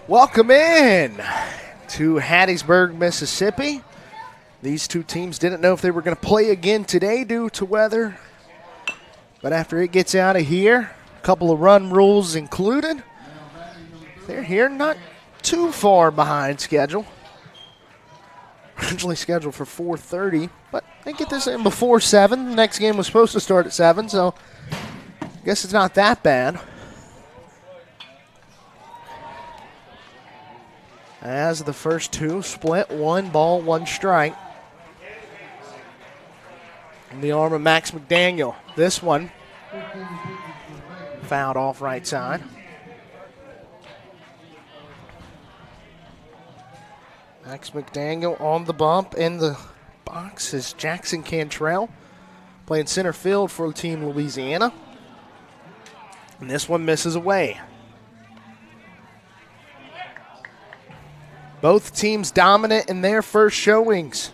Welcome in to Hattiesburg, Mississippi. These two teams didn't know if they were going to play again today due to weather. But after it gets out of here, a couple of run rules included, they're here not too far behind schedule. Originally scheduled for 4:30, but they get this in before 7. The next game was supposed to start at 7, so I guess it's not that bad. As the first two split, 1 ball, 1 strike. In the arm of Max McDaniel. This one fouled off right side. Max McDaniel on the bump. In the box is Jackson Cantrell, playing center field for Team Louisiana. And this one misses away. Both teams dominant in their first showings.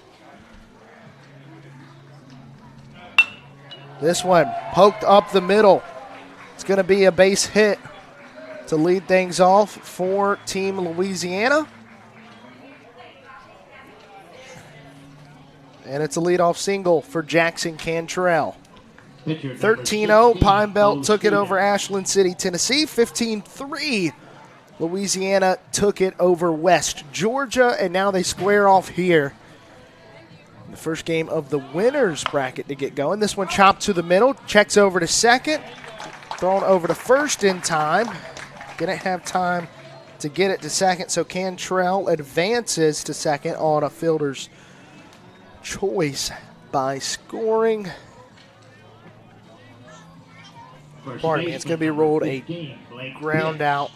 This one poked up the middle. It's going to be a base hit to lead things off for Team Louisiana. And it's a leadoff single for Jackson Cantrell. 13-0, Pine Belt took it over Ashland City, Tennessee. 15-3, Louisiana took it over West Georgia. And now they square off here. The first game of the winners bracket to get going. This one chopped to the middle, checks over to second, thrown over to first in time. Didn't have time to get it to second, so Cantrell advances to second on a fielder's choice by scoring. Pardon me, it's going to be ruled a ground out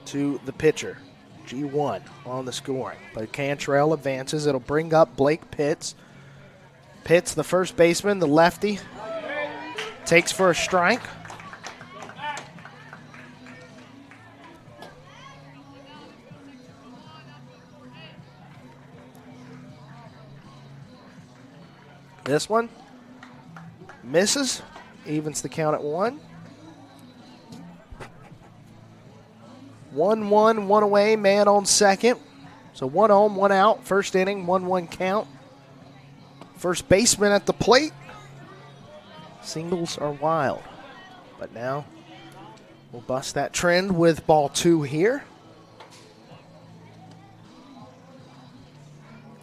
to the pitcher. G1 on the scoring. But Cantrell advances. It'll bring up Blake Pitts. Pitts, the first baseman, the lefty, takes for a strike. This one misses, evens the count at 1. 1-1, 1 away, man on second. So 1 on, 1 out. First inning, 1-1 count. First baseman at the plate. Singles are wild. But now we'll bust that trend with ball 2 here.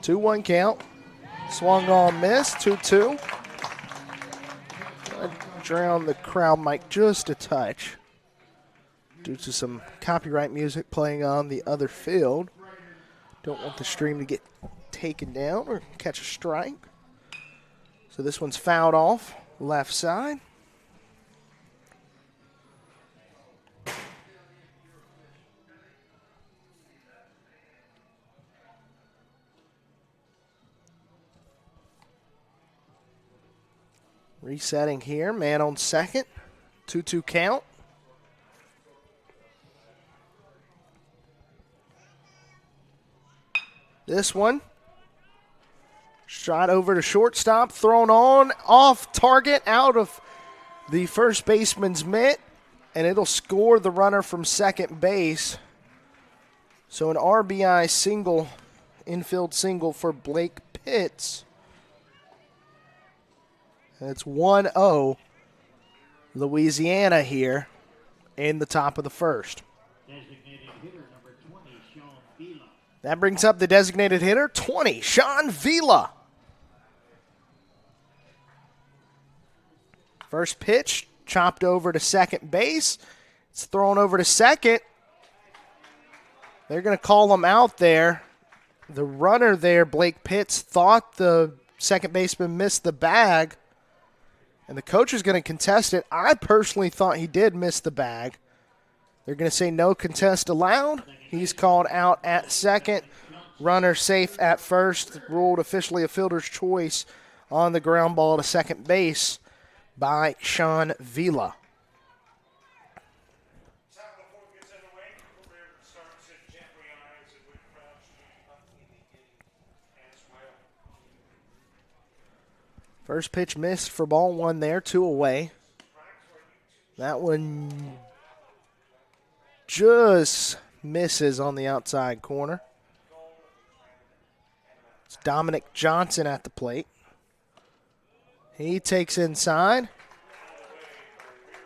2-1 count. Swung on, missed, 2-2. Drown the crowd mic just a touch due to some copyright music playing on the other field. Don't want the stream to get taken down or catch a strike. So this one's fouled off, left side. Resetting here, man on second, 2-2 count. This one, shot over to shortstop, thrown on, off target, out of the first baseman's mitt, and it'll score the runner from second base. So an RBI single, infield single for Blake Pitts. And it's 1-0 Louisiana here in the top of the first. That brings up the designated hitter, 20, Sean Vila. First pitch, chopped over to second base. It's thrown over to second. They're going to call him out there. The runner there, Blake Pitts, thought the second baseman missed the bag, and the coach is going to contest it. I personally thought he did miss the bag. They're going to say no contest allowed. He's called out at second. Runner safe at first. Ruled officially a fielder's choice on the ground ball to second base by Sean Vila. First pitch missed for ball 1 there, 2 away. That one just misses on the outside corner. It's Dominic Johnson at the plate. He takes inside.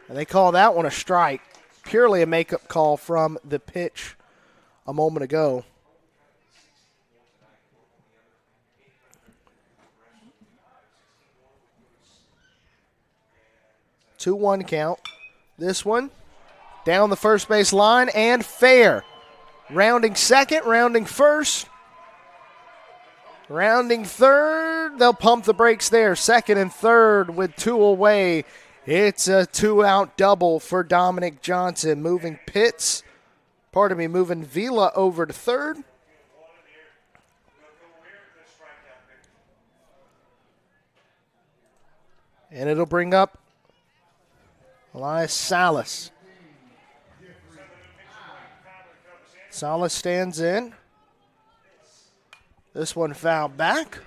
And they call that one a strike. Purely a makeup call from the pitch a moment ago. Two-one count. This one down the first base line and fair. Rounding second, rounding first, rounding third. They'll pump the brakes there. Second and third with two away. It's a two-out double for Dominic Johnson. Moving Vila over to third. And it'll bring up Elias Salas. Salas stands in. This one fouled back.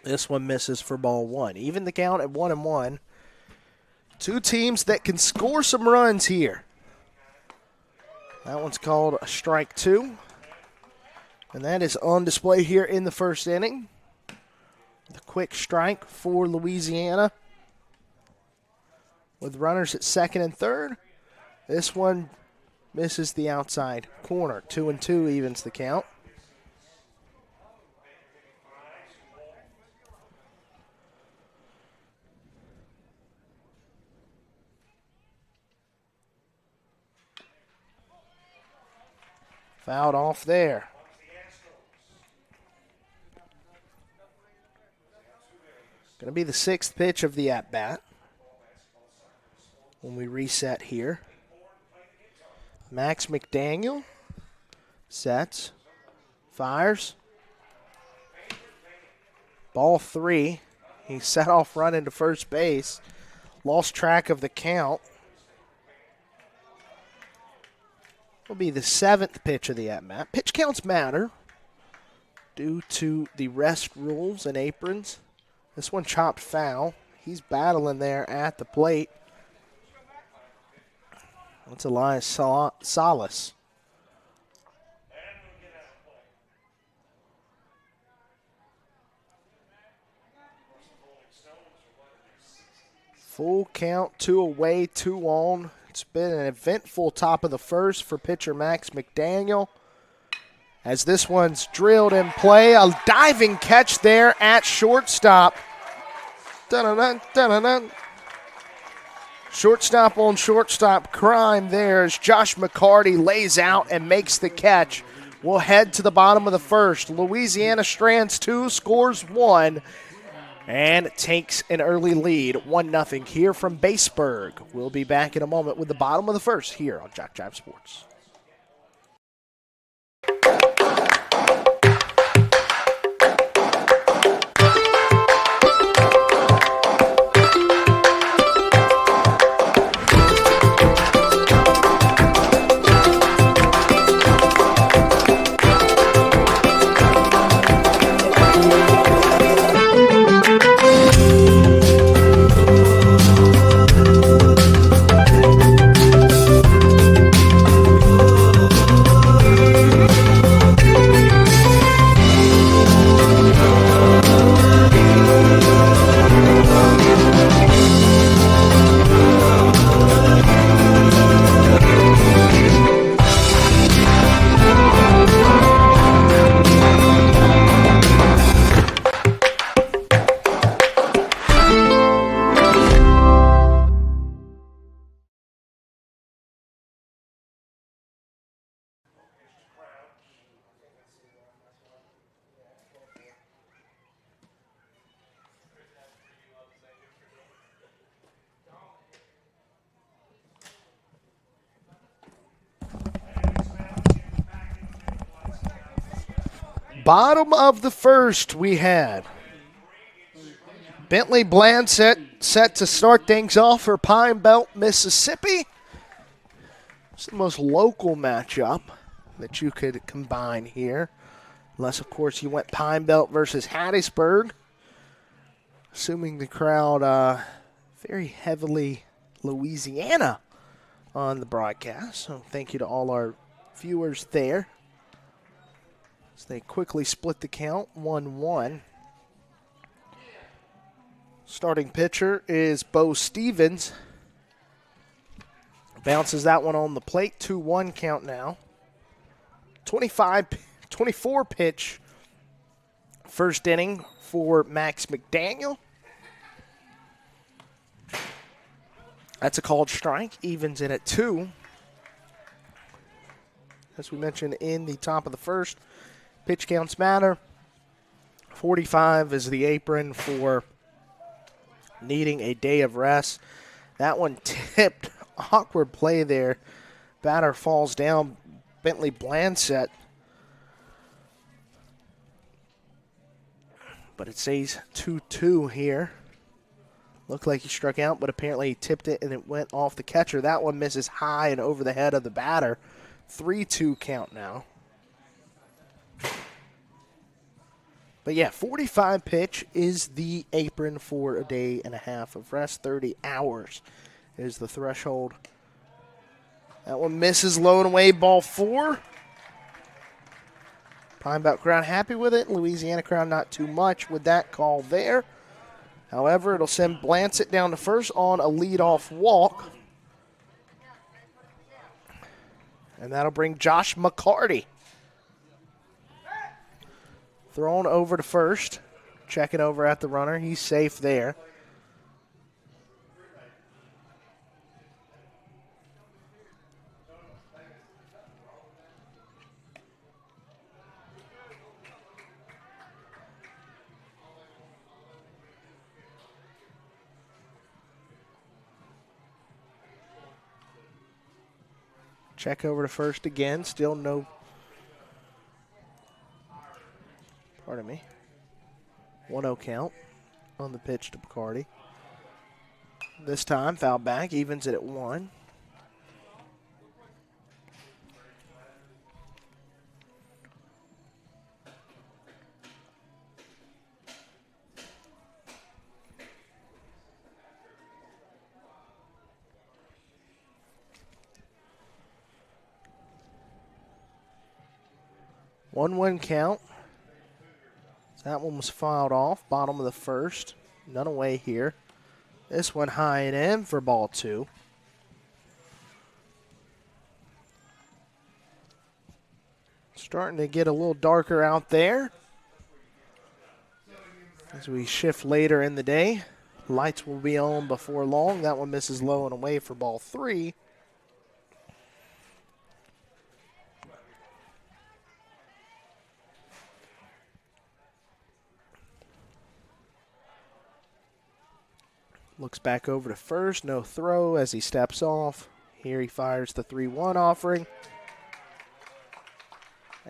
This one misses for ball one. Even the count at 1-1. Two teams that can score some runs here. That one's called a strike two. And that is on display here in the first inning. The quick strike for Louisiana. With runners at second and third. This one misses the outside corner. 2-2 evens the count. Fouled off there. Going to be the sixth pitch of the at-bat when we reset here. Max McDaniel sets, fires. Ball three. He set off running to first base. Lost track of the count. Will be the seventh pitch of the at-bat. Pitch counts matter due to the rest rules and aprons. This one chopped foul. He's battling there at the plate. That's Elias Salas. Full count, two away, two on. It's been an eventful top of the first for pitcher Max McDaniel. As this one's drilled in play, a diving catch there at shortstop. Dun-dun-dun, dun-dun-dun. Shortstop on shortstop crime there as Josh McCarty lays out and makes the catch. We'll head to the bottom of the first. Louisiana strands two, scores one, and takes an early lead, 1-0 here from Baseburg. We'll be back in a moment with the bottom of the first here on JockJive Sports. Bottom of the first we had Bentley Blanchett set to start things off for Pine Belt, Mississippi. It's the most local matchup that you could combine here. Unless, of course, you went Pine Belt versus Hattiesburg. Assuming the crowd very heavily Louisiana on the broadcast. So thank you to all our viewers there. As they quickly split the count, 1-1. Starting pitcher is Bo Stevens. Bounces that one on the plate, 2-1 count now. 24 pitch first inning for Max McDaniel. That's a called strike, evens it at 2. As we mentioned in the top of the first, pitch counts matter. 45 is the apron for needing a day of rest. That one tipped, awkward play there. Batter falls down, Bentley Blanchett. But it says 2-2 here. Looked like he struck out, but apparently he tipped it and it went off the catcher. That one misses high and over the head of the batter. 3-2 count now. But yeah, 45 pitch is the apron for a day and a half of rest. 30 hours is the threshold. That one misses low and away, ball 4. Pine Belt crowd happy with it. Louisiana crowd not too much with that call there. However, it'll send Blanchett down to first on a leadoff walk. And that'll bring Josh McCarty. Thrown over to first. Checking over at the runner. He's safe there. Check over to first again. Still no. Pardon me. 1-0 count on the pitch to McCarty. This time, foul back, evens it at 1. One count. That one was fouled off. Bottom of the first. None away here. This one high and in for ball 2. Starting to get a little darker out there. As we shift later in the day. Lights will be on before long. That one misses low and away for ball 3. Looks back over to first, no throw as he steps off. Here he fires the 3-1 offering.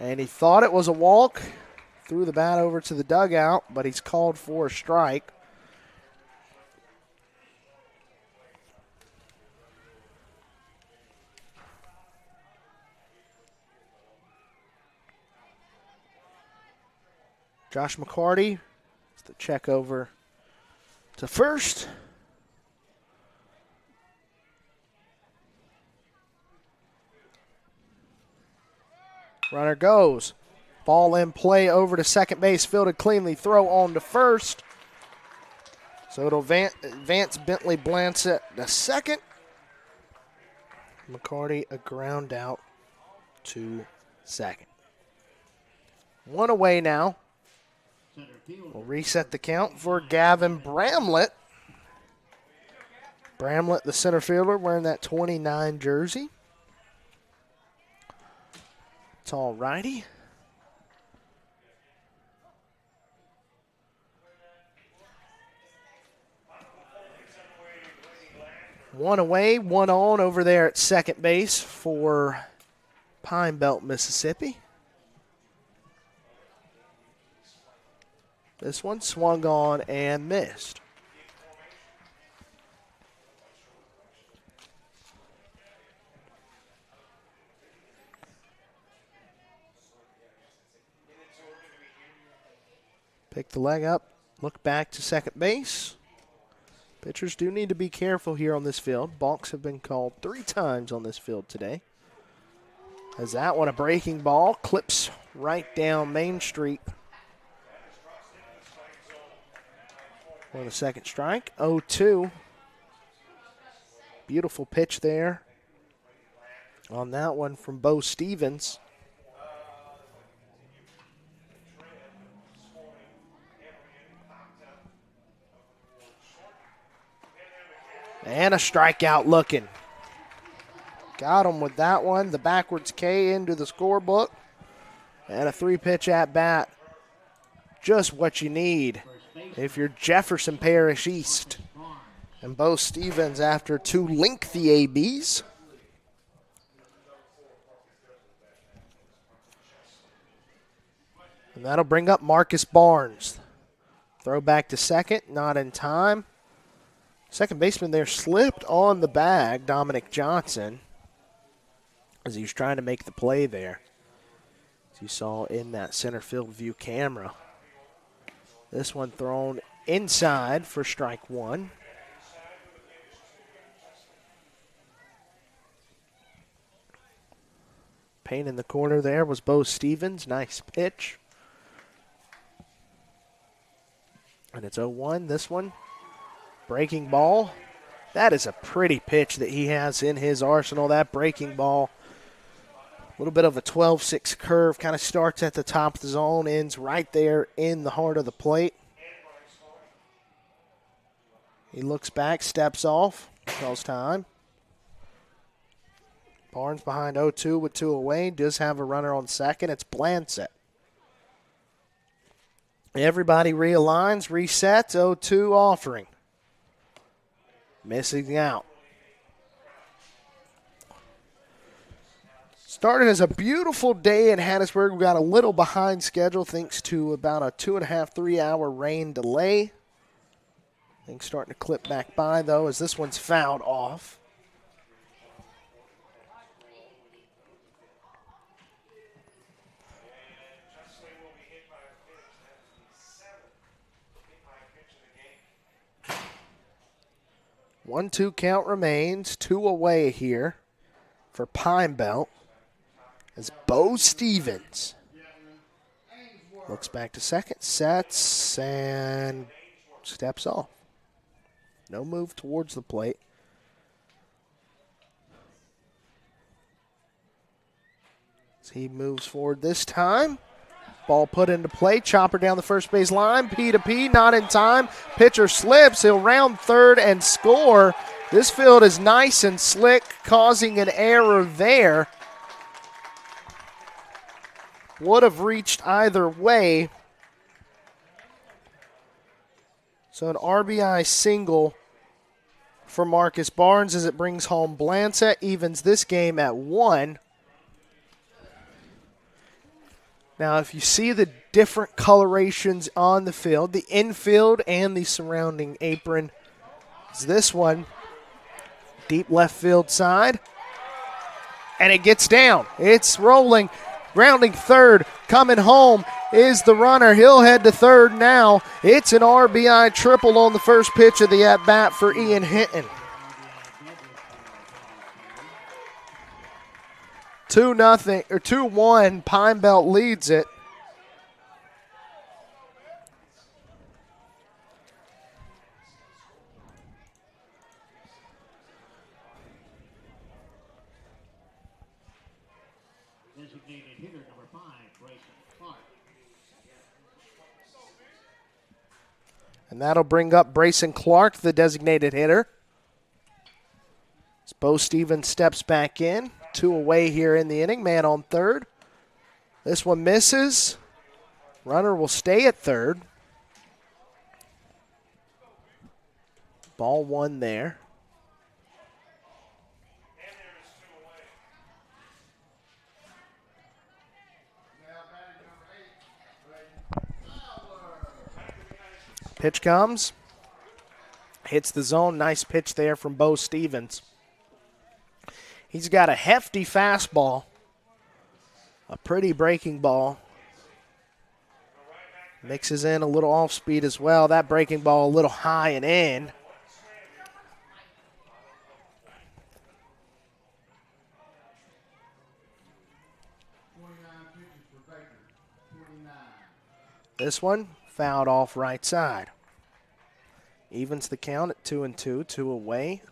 And he thought it was a walk. Threw the bat over to the dugout, but he's called for a strike. Josh McCarty, the check over to first. Runner goes. Ball in play over to second base. Fielded cleanly. Throw on to first. So it'll advance Bentley Blanchett to second. McCarty a ground out to second. 1 away now. We'll reset the count for Gavin Bramlett. Bramlett, the center fielder, wearing that 29 jersey. It's all righty. One away, 1 on over there at second base for Pine Belt, Mississippi. This one swung on and missed. Pick the leg up, look back to second base. Pitchers do need to be careful here on this field. Balks have been called 3 times on this field today. As that one, a breaking ball, clips right down Main Street. On the second strike, 0-2. Beautiful pitch there on that one from Bo Stevens. And a strikeout looking. Got him with that one. The backwards K into the scorebook. And a 3-pitch at bat. Just what you need if you're Jefferson Parish East. And Bo Stevens after 2 lengthy ABs. And that'll bring up Marcus Barnes. Throw back to second, not in time. Second baseman there slipped on the bag, Dominic Johnson, as he was trying to make the play there. As you saw in that center field view camera. This one thrown inside for strike 1. Pain in the corner there was Bo Stevens. Nice pitch. And it's 0-1. This one, breaking ball. That is a pretty pitch that he has in his arsenal, that breaking ball. A little bit of a 12-6 curve, kind of starts at the top of the zone, ends right there in the heart of the plate. He looks back, steps off, calls time. Barnes behind 0-2 with 2 away. Does have a runner on second. It's Blancett. Everybody realigns, resets, 0-2 offering. Missing out. Started as a beautiful day in Hattiesburg. We got a little behind schedule thanks to about a 2.5-3 hour rain delay. Things starting to clip back by, though, as this one's fouled off. One, 2 count remains. 2 away here for Pine Belt as Bo Stevens looks back to second, sets, and steps off. No move towards the plate. As he moves forward this time. Ball put into play. Chopper down the first base line. P to P, not in time. Pitcher slips. He'll round third and score. This field is nice and slick, causing an error there. Would have reached either way. So an RBI single for Marcus Barnes as it brings home Blancett, evens this game at 1. Now, if you see the different colorations on the field, the infield and the surrounding apron, is this one, deep left field side, and it gets down. It's rolling, grounding third, coming home is the runner. He'll head to third now. It's an RBI triple on the first pitch of the at-bat for Ian Hinton. 2-0 or 2-1. Pine Belt leads it. Designated hitter number 5, Bryson Clark. And that'll bring up Bryson Clark, the designated hitter. As Bo Stevens steps back in. 2 away here in the inning. Man on third. This one misses. Runner will stay at third. Ball 1 there. Pitch comes. Hits the zone. Nice pitch there from Bo Stevens. He's got a hefty fastball, a pretty breaking ball. Mixes in a little off speed as well. That breaking ball a little high and in. This one fouled off right side. Evens the count at 2-2, 2 away.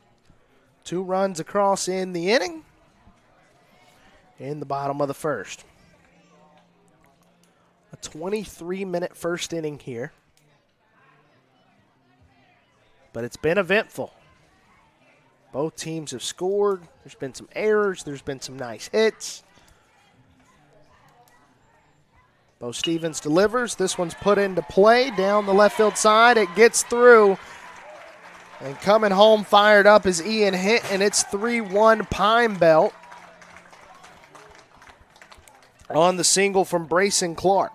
2 runs across in the inning. In the bottom of the first. A 23-minute first inning here. But it's been eventful. Both teams have scored. There's been some errors. There's been some nice hits. Bo Stevens delivers. This one's put into play down the left field side. It gets through. And coming home fired up is Ian Hint, and it's 3-1 Pine Belt on the single from Brayson Clark.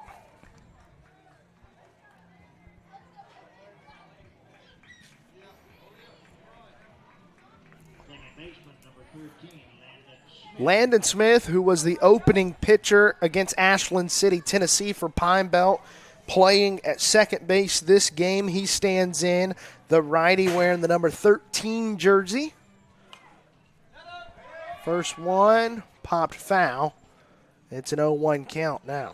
Landon Smith, who was the opening pitcher against Ashland City, Tennessee for Pine Belt, playing at second base this game. He stands in, the righty wearing the number 13 jersey. First one, popped foul. It's an 0-1 count now.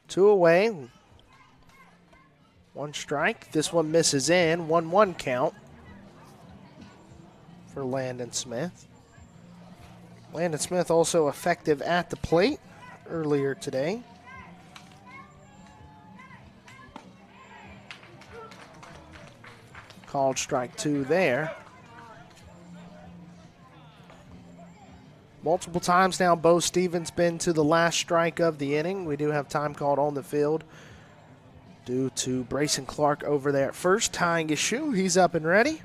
Two away. One strike. This one misses in. 1-1 count for Landon Smith. Landon Smith also effective at the plate earlier today. Called strike 2 there. Multiple times now, Bo Stevens been to the last strike of the inning. We do have time called on the field due to Brayson Clark over there at first, tying his shoe. He's up and ready.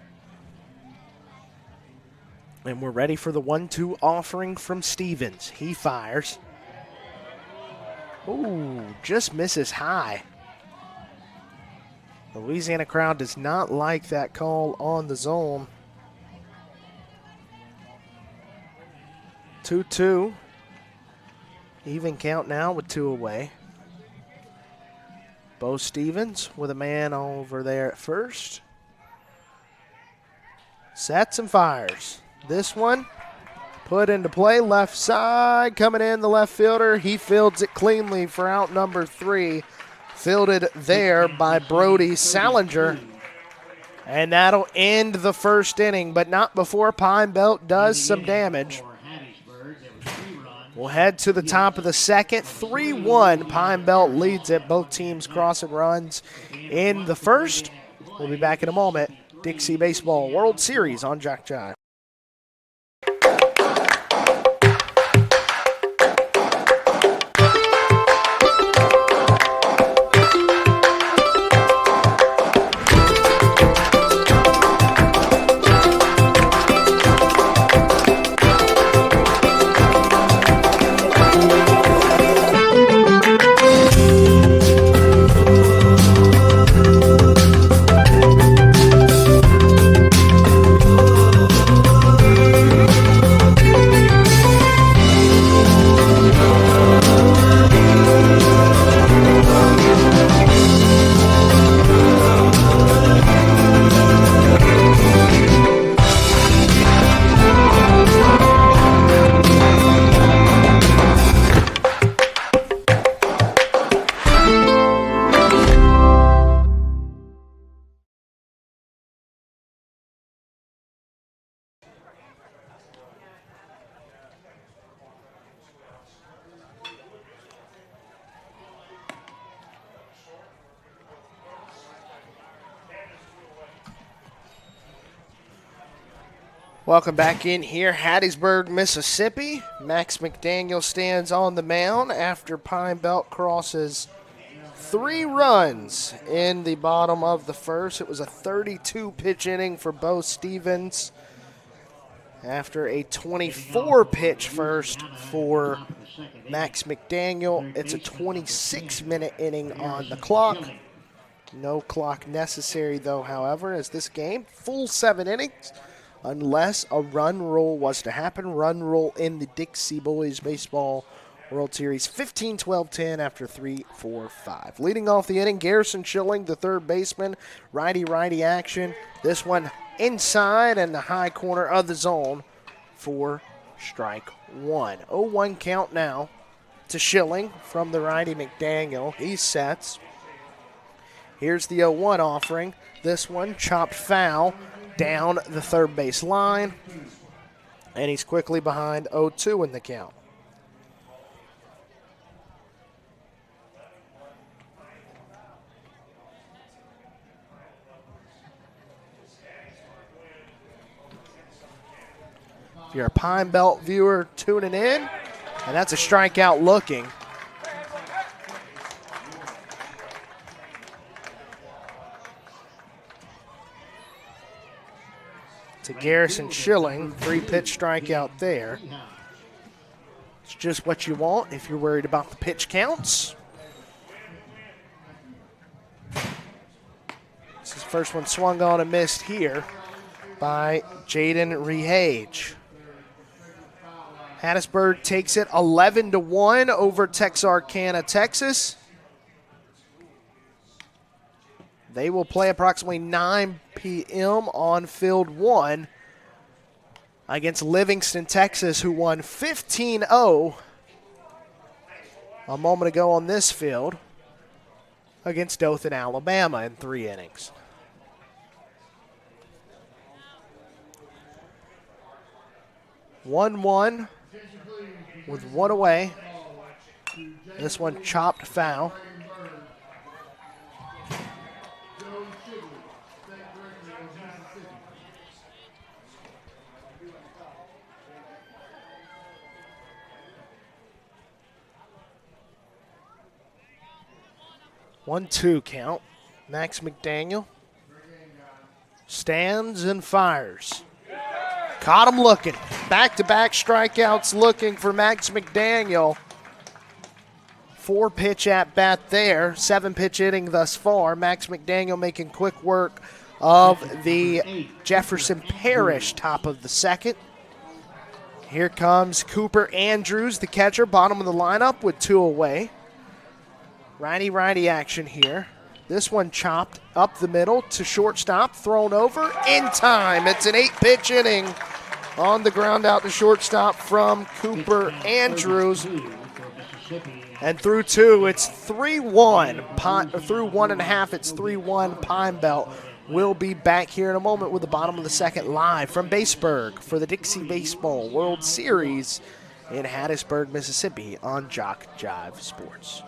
And we're ready for the 1-2 offering from Stevens. He fires. Ooh, just misses high. The Louisiana crowd does not like that call on the zone. 2-2. Even count now with 2 away. Bo Stevens with a man over there at first. Sets and fires. This one put into play, left side, coming in the left fielder. He fields it cleanly for out number 3. Fielded there by Brody Salinger. And that'll end the first inning, but not before Pine Belt does some damage. We'll head to the top of the second. 3-1, Pine Belt leads it. Both teams crossing runs in the first. We'll be back in a moment. Dixie Baseball World Series on JockJive. Welcome back in here, Hattiesburg, Mississippi. Max McDaniel stands on the mound after Pine Belt crosses 3 runs in the bottom of the first. It was a 32-pitch inning for Bo Stevens after a 24-pitch first for Max McDaniel. It's a 26-minute inning on the clock. No clock necessary, though, however, as this game, full 7 innings. unless a run rule was to happen. Run rule in the Dixie Boys Baseball World Series, 15-12-10 after 3-4-5. Leading off the inning, Garrison Schilling, the third baseman. Righty-righty action. This one inside and the high corner of the zone for strike one. 0-1 count now to Schilling from the righty McDaniel. He sets. Here's the 0-1 offering. This one chopped foul down the third base line. And he's quickly behind 0-2 in the count. If you're a Pine Belt viewer tuning in, and that's a strikeout looking. To Garrison Schilling, 3-pitch strikeout there. It's just what you want if you're worried about the pitch counts. This is the first one swung on and missed here by Jaden Rehage. Hattiesburg takes it 11-1 over Texarkana, Texas. They will play approximately 9 p.m. on Field 1 against Livingston, Texas, who won 15-0 a moment ago on this field against Dothan, Alabama in 3 innings. One with one away. This one chopped foul. One-two count. Max McDaniel stands and fires. Caught him looking. Back-to-back strikeouts looking for Max McDaniel. 4-pitch at bat there. 7-pitch inning thus far. Max McDaniel making quick work of the Jefferson Parish top of the second. Here comes Cooper Andrews, the catcher, bottom of the lineup with 2 away. Righty-righty action here. This one chopped up the middle to shortstop, thrown over in time. It's an 8-pitch inning on the ground out to shortstop from Cooper Andrews. And through 2, it's 3-1. Through 1.5, it's 3-1. Pine Belt will be back here in a moment with the bottom of the second live from Baseburg for the Dixie Baseball World Series in Hattiesburg, Mississippi on JockJive Sports.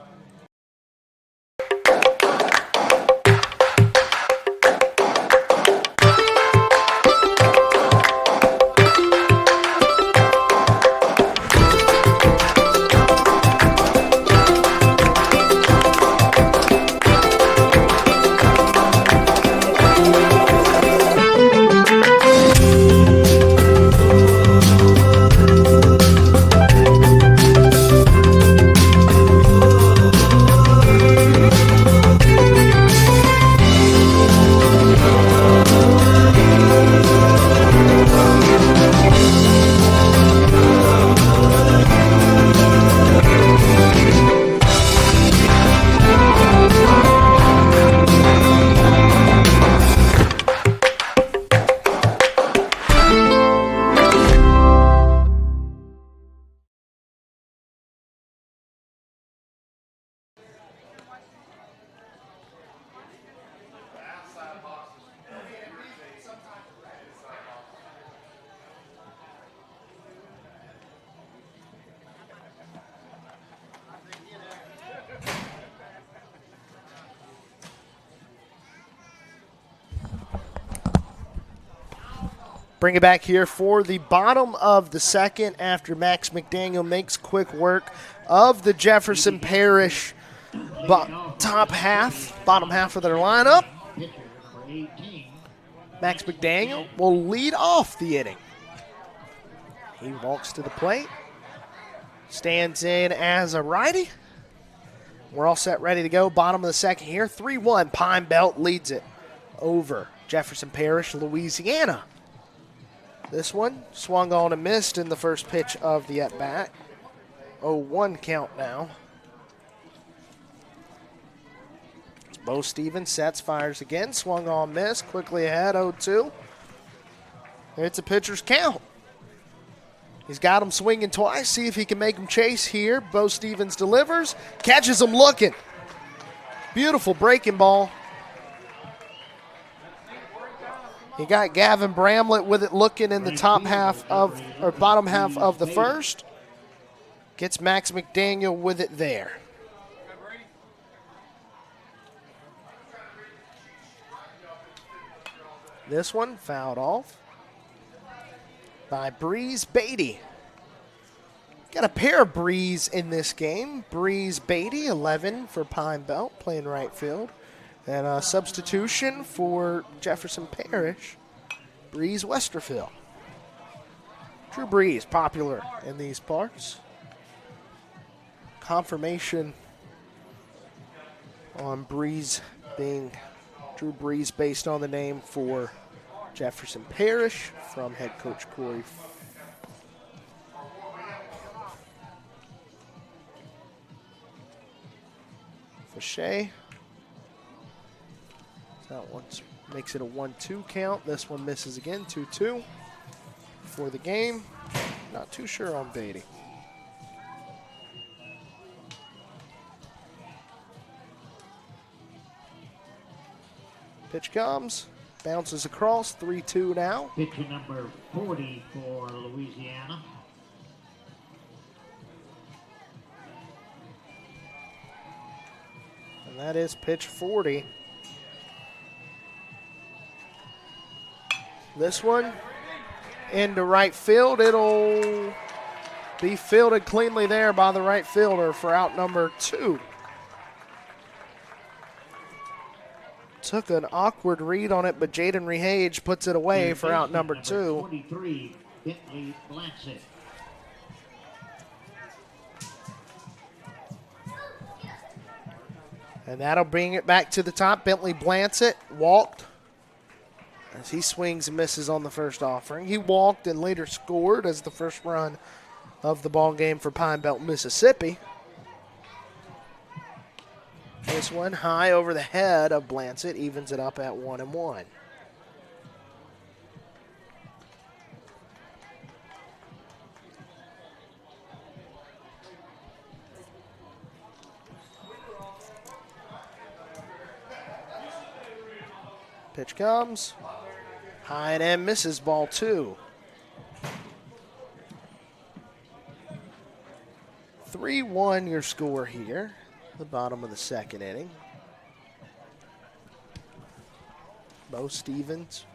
Bring it back here for the bottom of the second after Max McDaniel makes quick work of the Jefferson Parish bottom half of their lineup. Max McDaniel will lead off the inning. He walks to the plate, stands in as a righty. We're all set, ready to go. Bottom of the second here, 3-1. Pine Belt leads it over Jefferson Parish, Louisiana. This one swung on and missed in the first pitch of the at-bat. 0-1 count now. Bo Stevens sets, fires again, swung on, missed, quickly ahead, 0-2. It's a pitcher's count. He's got him swinging twice, see if he can make him chase here. Bo Stevens delivers, catches him looking. Beautiful breaking ball. He got Gavin Bramlett with it looking in the top half of, or bottom half of the first. Gets Max McDaniel with it there. This one fouled off by Breeze Beatty. Got a pair of Breeze in this game. Breeze Beatty, 11 for Pine Belt, playing right field. And a substitution for Jefferson Parish, Breeze Westerfield. Drew Breeze, popular in these parts. Confirmation on Breeze being Drew Breeze based on the name for Jefferson Parish from head coach Corey Fauché. That one makes it a 1-2 count. This one misses again, 2-2 for the game. Not too sure on Beatty. Pitch comes, bounces across, 3-2 now. Pitcher number 40 for Louisiana. And that is pitch 40. This one into right field. It'll be fielded cleanly there by the right fielder for out number 2. Took an awkward read on it, but Jaden Rehage puts it away for out number 2. 23, Bentley Blanchett. And that'll bring it back to the top. Bentley Blanchett walked as he swings and misses on the first offering. He walked and later scored as the first run of the ball game for Pine Belt, Mississippi. This one high over the head of Blanchett, evens it up at 1-1. Pitch comes, high and in, misses, ball 2. 3-1 your score here. The bottom of the second inning. Bo Stevens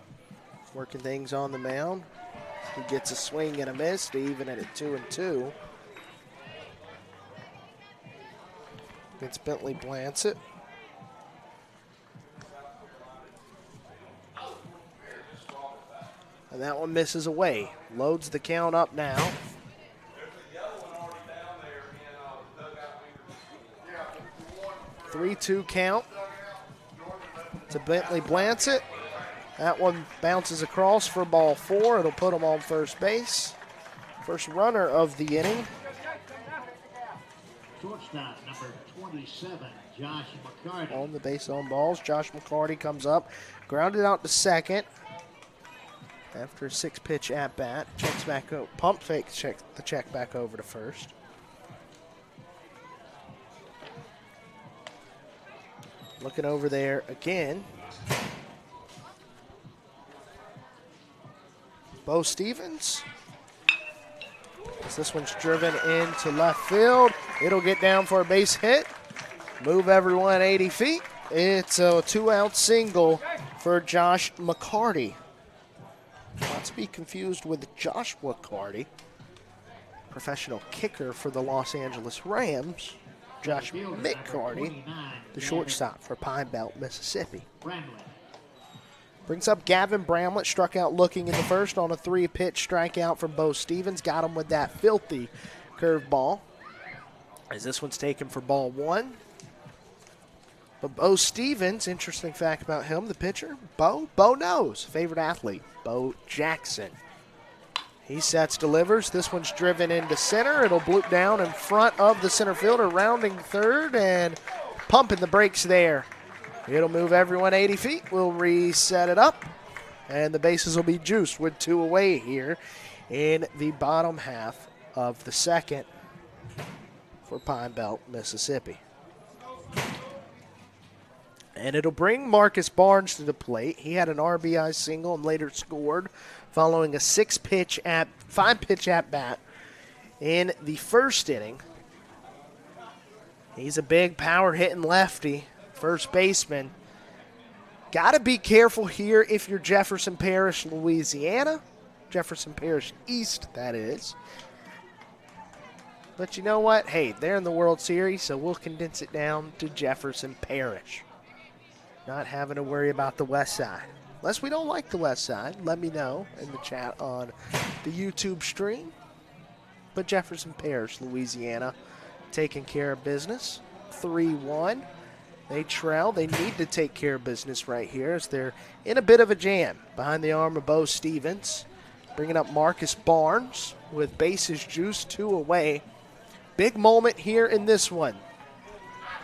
working things on the mound. He gets a swing and a miss to even it at 2-2. It's Bentley Blanchett. And that one misses away. Loads the count up now. 3-2 count to Bentley Blanchett. That one bounces across for ball 4. It'll put him on first base. First runner of the inning. Shortstop number 27, Josh McCarty. On the base on balls. Josh McCarty comes up, grounded out to second. After a 6-pitch at bat, checks back over, pump fake, check the check back over to first. Looking over there again. Bo Stevens. As this one's driven into left field. It'll get down for a base hit. Move everyone 80 feet. It's a 2-out single for Josh McCarty. Not to be confused with Joshua Carty, professional kicker for the Los Angeles Rams. Josh McCarty, the shortstop for Pine Belt, Mississippi. Brings up Gavin Bramlett, struck out looking in the first on a 3-pitch strikeout from Bo Stevens. Got him with that filthy curveball. As this one's taken for ball 1. But Bo Stevens, interesting fact about him, the pitcher, Bo knows. Favorite athlete, Bo Jackson. He sets, delivers. This one's driven into center. It'll bloop down in front of the center fielder, rounding third and pumping the brakes there. It'll move everyone 80 feet. We'll reset it up, and the bases will be juiced with 2 away here in the bottom half of the second for Pine Belt, Mississippi. And it'll bring Marcus Barnes to the plate. He had an RBI single and later scored following a 5-pitch at bat in the first inning. He's a big power hitting lefty, first baseman. Got to be careful here if you're Jefferson Parish, Louisiana. Jefferson Parish East, that is. But you know what? Hey, they're in the World Series, so we'll condense it down to Jefferson Parish. Not having to worry about the west side. Unless we don't like the west side, let me know in the chat on the YouTube stream. But Jefferson Parish, Louisiana, taking care of business. 3-1. They trail. They need to take care of business right here as they're in a bit of a jam behind the arm of Bo Stevens. Bringing up Marcus Barnes with bases juiced, 2 away. Big moment here in this one.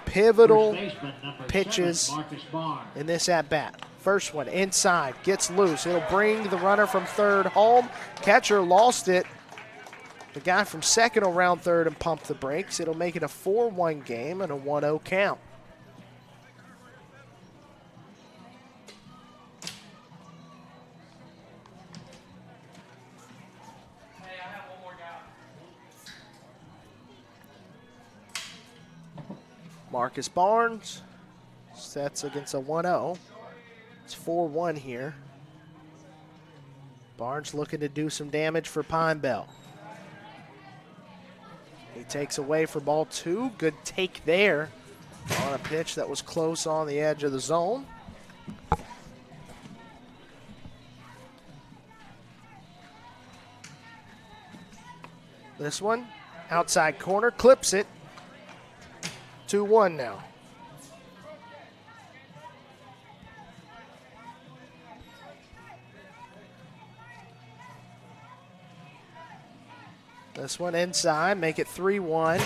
Pivotal pitches in this at-bat. First one inside, gets loose. It'll bring the runner from third home. Catcher lost it. The guy from second will round third and pump the brakes. It'll make it a 4-1 game and a 1-0 count. Marcus Barnes sets against a 1-0. It's 4-1 here. Barnes looking to do some damage for Pine Belt. He takes away for ball 2. Good take there on a pitch that was close on the edge of the zone. This one, outside corner, clips it. 2-1 now. This one inside, make it 3-1.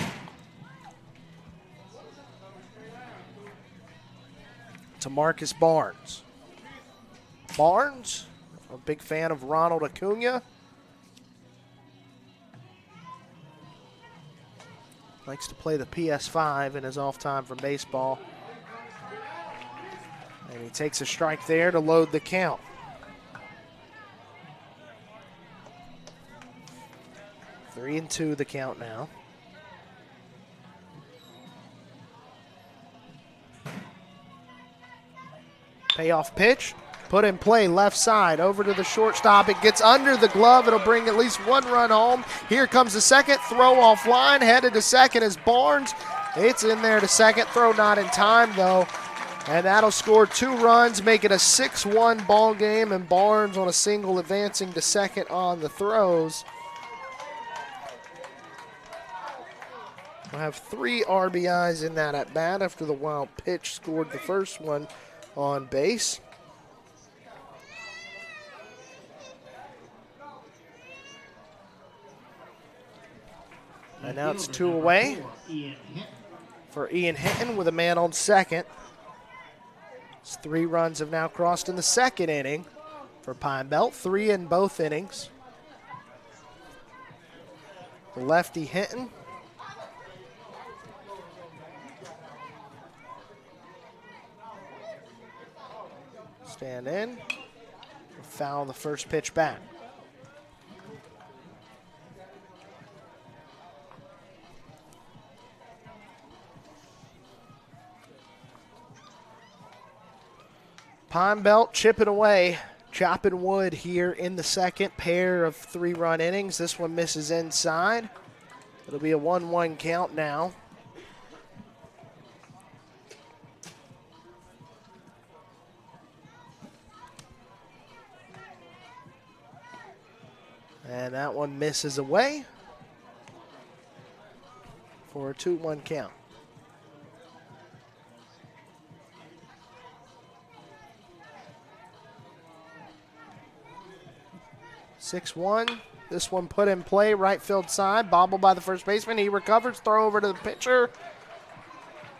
To Marcus Barnes. Barnes, a big fan of Ronald Acuna. Likes to play the PS5 in his off time from baseball. And he takes a strike there to load the count. 3-2 the count now. Payoff pitch. Put in play, left side, over to the shortstop. It gets under the glove. It'll bring at least 1 run home. Here comes the second. Throw off line. Headed to second is Barnes. It's in there to second. Throw not in time, though. And that'll score 2 runs, make it a 6-1 ball game. And Barnes on a single advancing to second on the throws. We'll have 3 RBIs in that at bat after the wild pitch scored the first one on base. And now it's 2 away for Ian Hinton with a man on second. It's 3 runs have now crossed in the second inning for Pine Belt, 3 in both innings. The lefty Hinton. Stand in. Foul the first pitch back. Pine Belt chipping away, chopping wood here in the second pair of 3-run innings. This one misses inside. It'll be a 1-1 count now. And that one misses away for a 2-1 count. Six-1, This one put in play, right field side, bobbled by the first baseman. He recovers, throw over to the pitcher,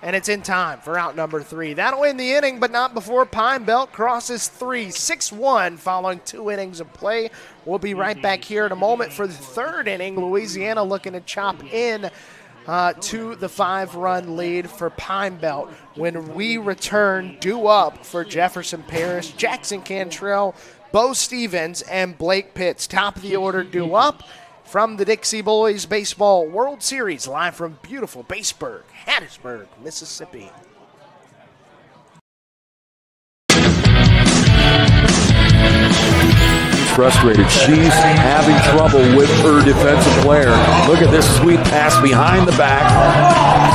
and it's in time for out number 3. That'll end the inning, but not before Pine Belt crosses 3, 6-1 following 2 innings of play. We'll be right back here in a moment for the 3rd inning. Louisiana looking to chop in to the 5-run lead for Pine Belt. When we return, due up for Jefferson Parrish, Jackson Cantrell, Bo Stevens, and Blake Pitts. Top of the order due up from the Dixie Boys Baseball World Series, live from beautiful Baseburg, Hattiesburg, Mississippi. Frustrated. She's having trouble with her defensive player. Look at this sweet pass behind the back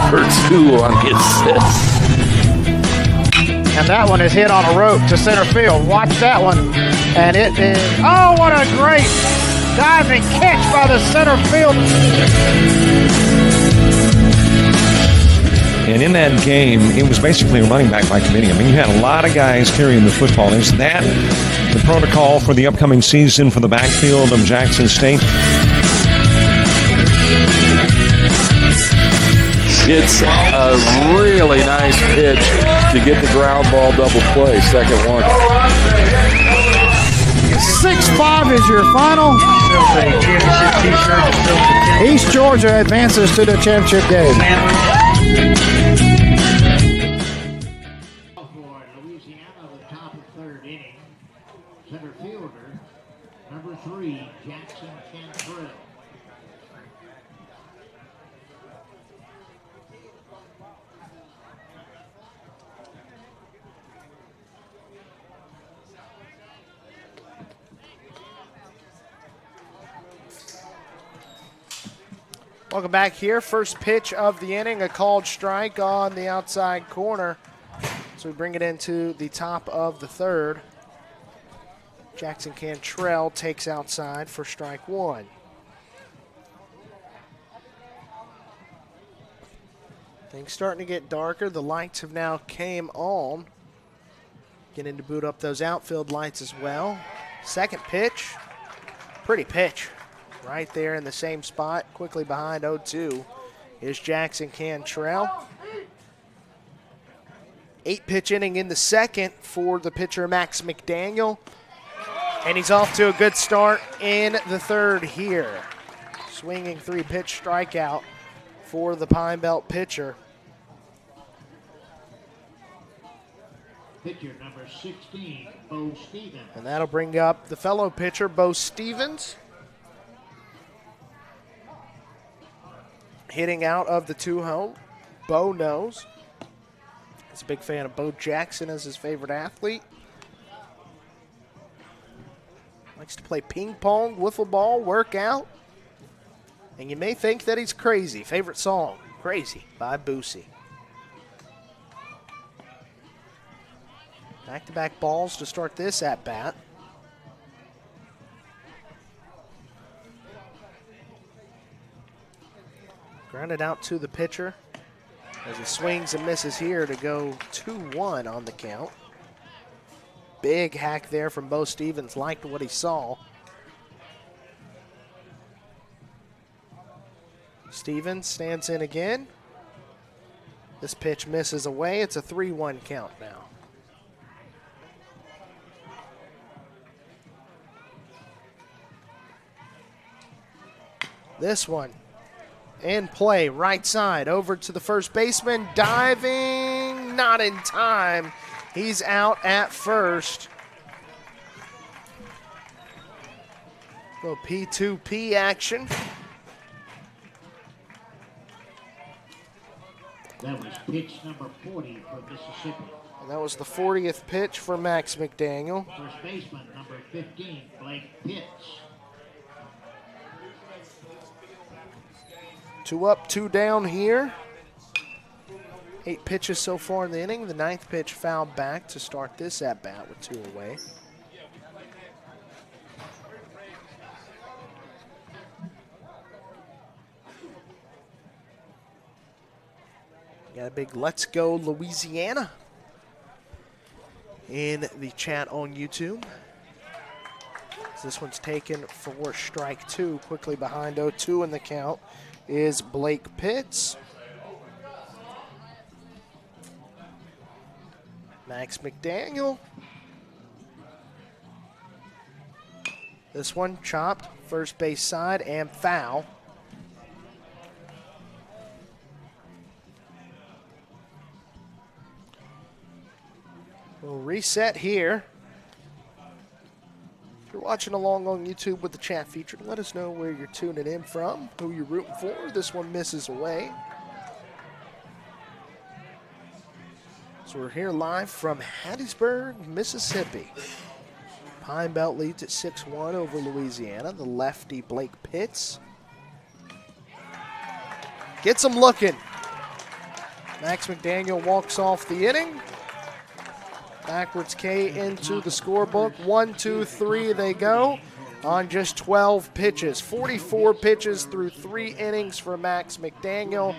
for 2 on the assist. And that one is hit on a rope to center field. Watch that one. And it is, oh, what a great diving catch by the center field. And in that game, it was basically a running back by committee. I mean, you had a lot of guys carrying the football. Is that the protocol for the upcoming season for the backfield of Jackson State? It's a really nice pitch to get the ground ball double play. Second one. 6-5 is your final. East Georgia advances to the championship game. For Louisiana, the top of 3rd inning. Center fielder, number 3, Jackson Cantrell. Welcome back here. First pitch of the inning, a called strike on the outside corner. So we bring it into the top of the 3rd. Jackson Cantrell takes outside for strike 1. Things starting to get darker. The lights have now came on. Getting to boot up those outfield lights as well. Second pitch. Pretty pitch. Right there in the same spot, quickly behind 0-2 is Jackson Cantrell. 8-pitch inning in the second for the pitcher Max McDaniel. And he's off to a good start in the 3rd here. Swinging 3-pitch strikeout for the Pine Belt pitcher. Pitcher number 16, Bo Stevens. And that'll bring up the fellow pitcher, Bo Stevens. Hitting out of the 2-hole, Bo knows. He's a big fan of Bo Jackson as his favorite athlete. Likes to play ping pong, wiffle ball, work out. And you may think that he's crazy. Favorite song, Crazy by Boosie. Back-to-back balls to start this at-bat. Grounded out to the pitcher as he swings and misses here to go 2-1 on the count. Big hack there from Bo Stevens. Liked what he saw. Stevens stands in again. This pitch misses away. It's a 3-1 count now. This one in play, right side, over to the first baseman, diving, not in time. He's out at first. Little P2P action. That was pitch number 40 for Mississippi. And that was the 40th pitch for Max McDaniel. First baseman number 15, Blake Pitts. 2 up, 2 down here. 8 pitches so far in the inning. The 9th pitch fouled back to start this at-bat with 2 away. Got a big "Let's Go Louisiana" in the chat on YouTube. This one's taken for strike 2. Quickly behind 0-2 in the count is Blake Pitts. Max McDaniel. This one chopped, first base side, and foul. We'll reset here. If you're watching along on YouTube with the chat feature, let us know where you're tuning in from, who you're rooting for. This one misses away. So we're here live from Hattiesburg, Mississippi. Pine Belt leads at 6-1 over Louisiana. The lefty Blake Pitts gets him looking. Max McDaniel walks off the inning. Backwards K into the scorebook. 1, 2, 3 they go on just 12 pitches. 44 pitches through 3 innings for Max McDaniel.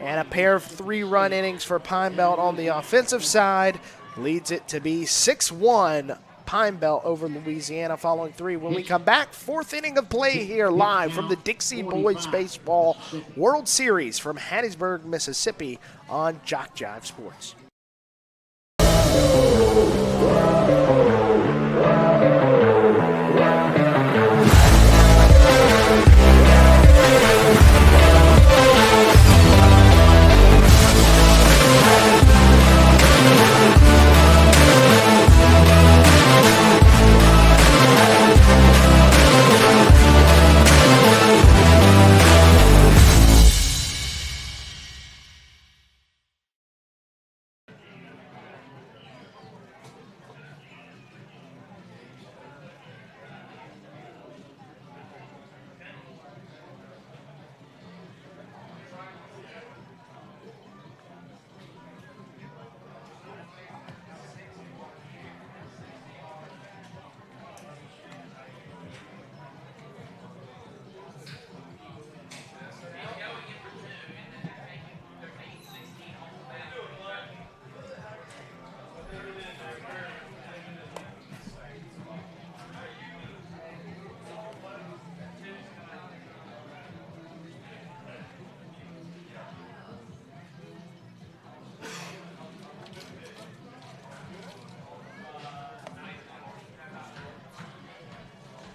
And a pair of 3-run innings for Pine Belt on the offensive side. Leads it to be 6-1 Pine Belt over Louisiana following 3. When we come back, 4th inning of play here live from the Dixie Boys Baseball World Series from Hattiesburg, Mississippi on JockJive Sports.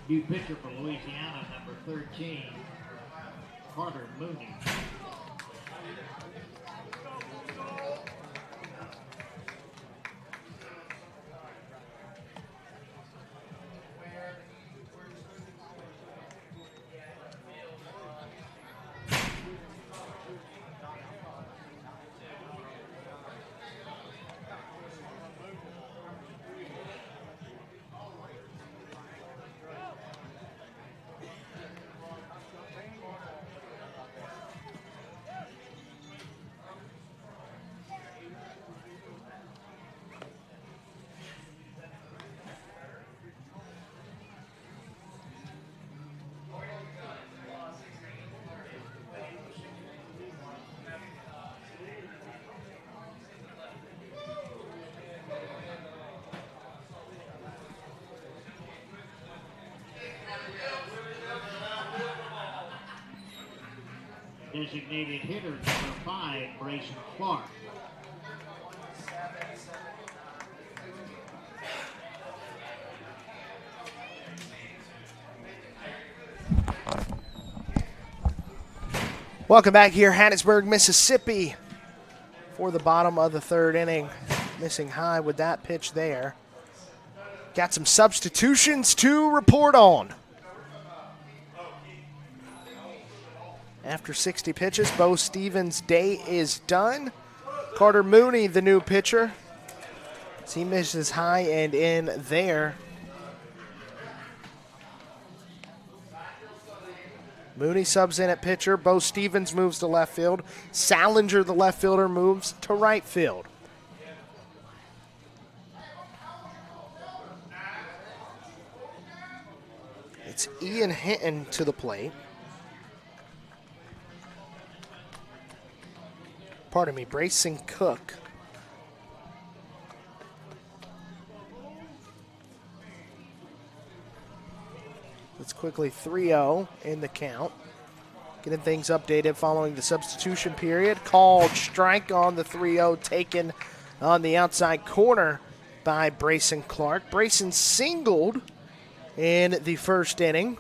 New pitcher for Louisiana, number 13, Carter Mooney. Designated hitter number 5, Brayson Clark. Welcome back here, Hattiesburg, Mississippi, for the bottom of the 3rd inning. Missing high with that pitch there. Got some substitutions to report on. After 60 pitches, Bo Stevens' day is done. Carter Mooney, the new pitcher, as he misses high and in there. Mooney subs in at pitcher. Bo Stevens moves to left field. Salinger, the left fielder, moves to right field. It's Ian Hinton to the plate. Pardon me, Brayson Cook. quickly 3-0 in the count. Getting things updated following the substitution period. Called strike on the 3-0 taken on the outside corner by Brayson Clark. Brayson singled in the first inning.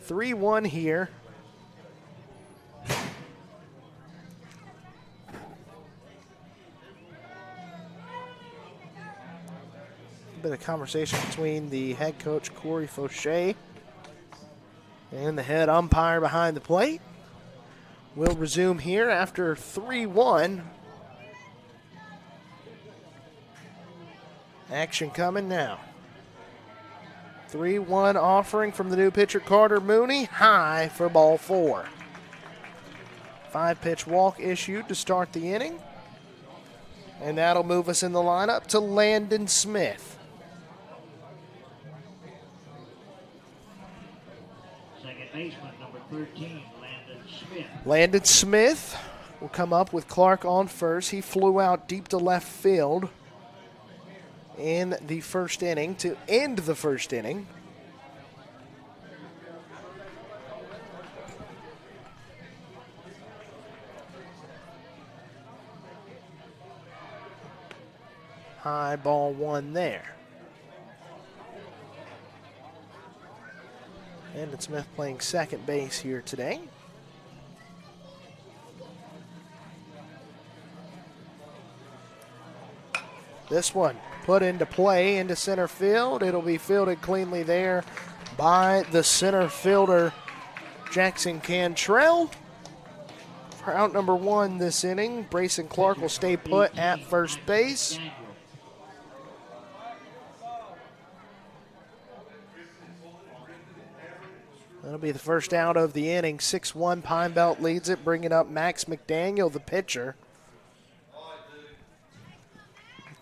(3-1) here. A bit of conversation between the head coach, Corey Fauché, and the head umpire behind the plate. We'll resume here after 3-1. Action coming now. 3-1 offering from the new pitcher, Carter Mooney, high for ball 4. 5-pitch walk issued to start the inning. And that'll move us in the lineup to Landon Smith. Second baseman, number 13, Landon Smith. Landon Smith will come up with Clark on first. He flew out deep to left field in the first inning to end the first inning. High ball 1 there. Landon Smith playing second base here today. This one put into play into center field. It'll be fielded cleanly there by the center fielder, Jackson Cantrell. For out number 1 this inning, Brayson Clark will stay put at first base. That'll be the first out of the inning. 6-1, Pine Belt leads it, bringing up Max McDaniel, the pitcher.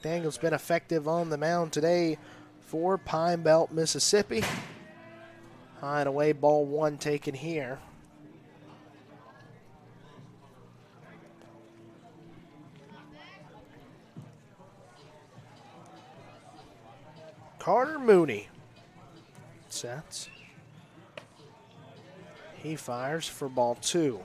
McDaniel's been effective on the mound today for Pine Belt, Mississippi. High and away, ball 1 taken here. Carter Mooney sets. He fires for ball 2.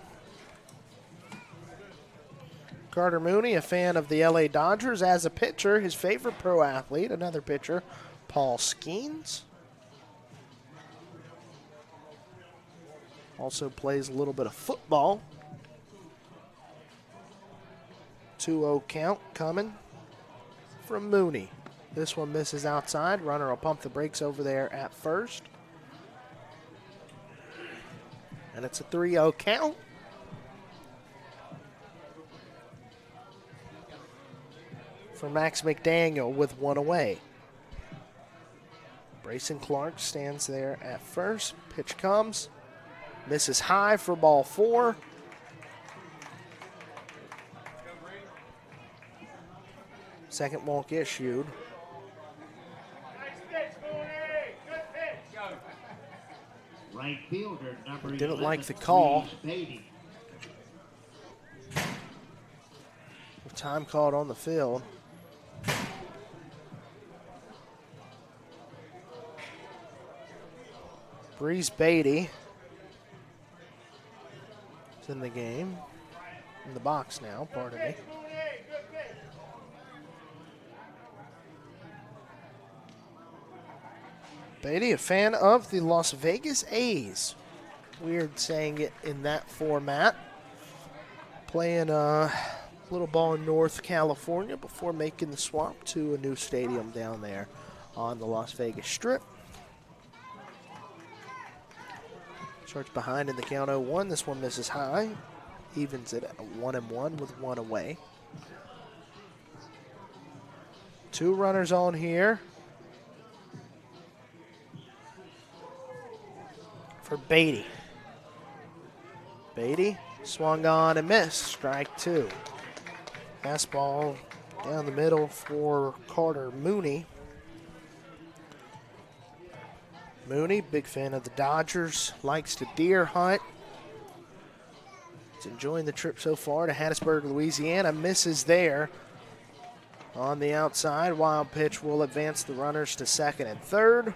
Carter Mooney, a fan of the LA Dodgers as a pitcher, his favorite pro athlete, another pitcher, Paul Skeens. Also plays a little bit of football. 2-0 count coming from Mooney. This one misses outside. Runner will pump the brakes over there at first. And it's a 3-0 count. For Max McDaniel with 1 away. Brayson Clark stands there at first. Pitch comes. Misses high for ball 4. Second walk issued. Right fielder, number Didn't 11, like the call. Beatty. Time called on the field. Breeze Beatty is in the game. In the box now, pardon me. Beatty, a fan of the Las Vegas A's. Weird saying it in that format. Playing little ball in North California before making the swap to a new stadium down there on the Las Vegas Strip. Starts behind in the count 0-1. This one misses high. Evens it at 1-1 with 1 away. 2 runners on here for Beatty. Beatty swung on and missed. Strike 2. Fastball down the middle for Carter Mooney. Mooney, big fan of the Dodgers, likes to deer hunt. He's enjoying the trip so far to Hattiesburg, Louisiana. Misses there. On the outside, wild pitch will advance the runners to second and third.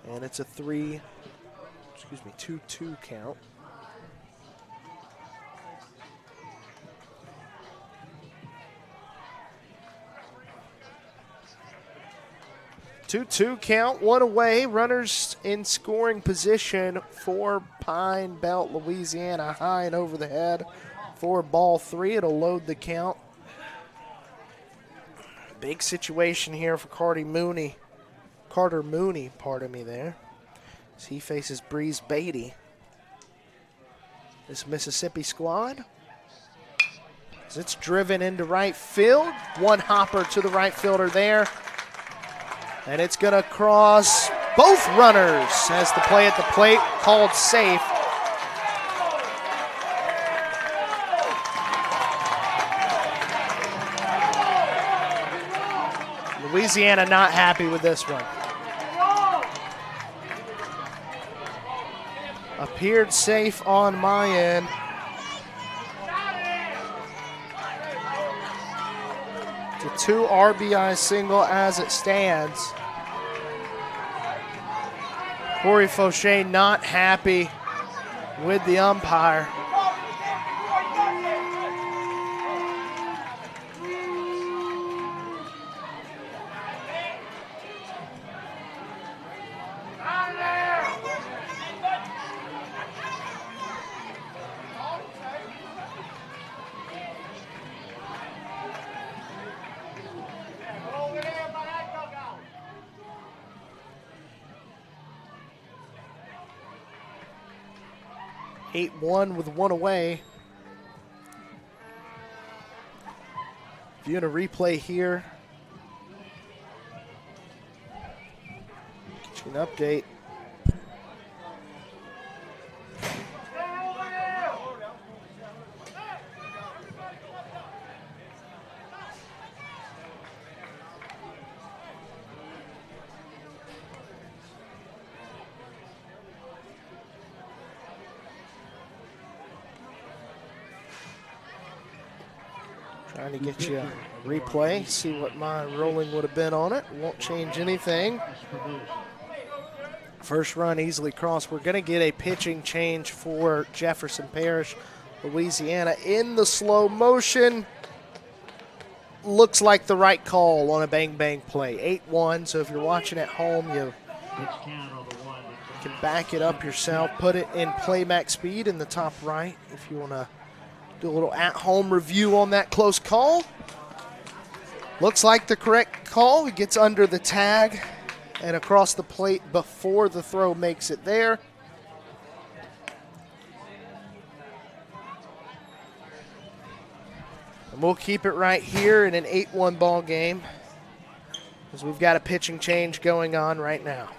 And it's a 2-2 count. Two count, one away. Runners in scoring position for Pine Belt, Louisiana. High and over the head for ball 3. It'll load the count. Big situation here for Carter Mooney, pardon me there. As he faces Breeze Beatty. This Mississippi squad. As it's driven into right field. One hopper to the right fielder there. And it's going to cross both runners as the play at the plate called safe. Louisiana not happy with this one. Appeared safe on my end. It's a 2 RBI single as it stands. Corey Fauché not happy with the umpire. One with one away. Viewing a replay here. Get you an update. Trying to get you a replay, see what my rolling would have been on it. Won't change anything. First run easily crossed. We're going to get a pitching change for Jefferson Parish, Louisiana in the slow motion. Looks like the right call on a bang-bang play. 8-1, so if you're watching at home, you can back it up yourself. Put it in playback speed in the top right if you want to do a little at-home review on that close call. Looks like the correct call. He gets under the tag and across the plate before the throw makes it there. And we'll keep it right here in an 8-1 ball game because we've got a pitching change going on right now.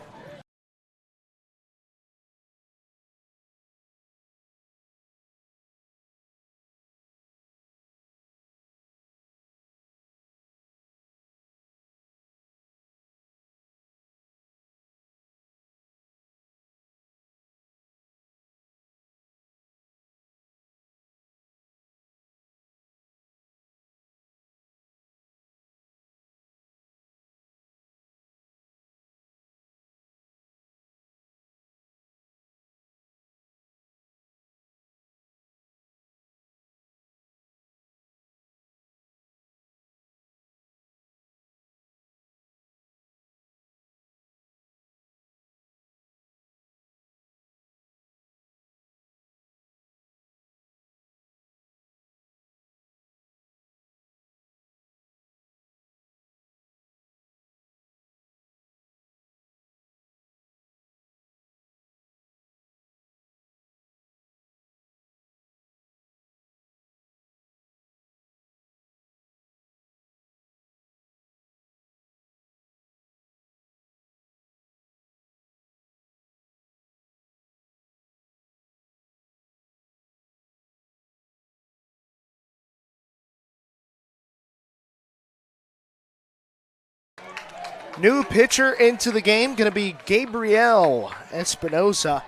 New pitcher into the game, going to be Gabriel Espinosa.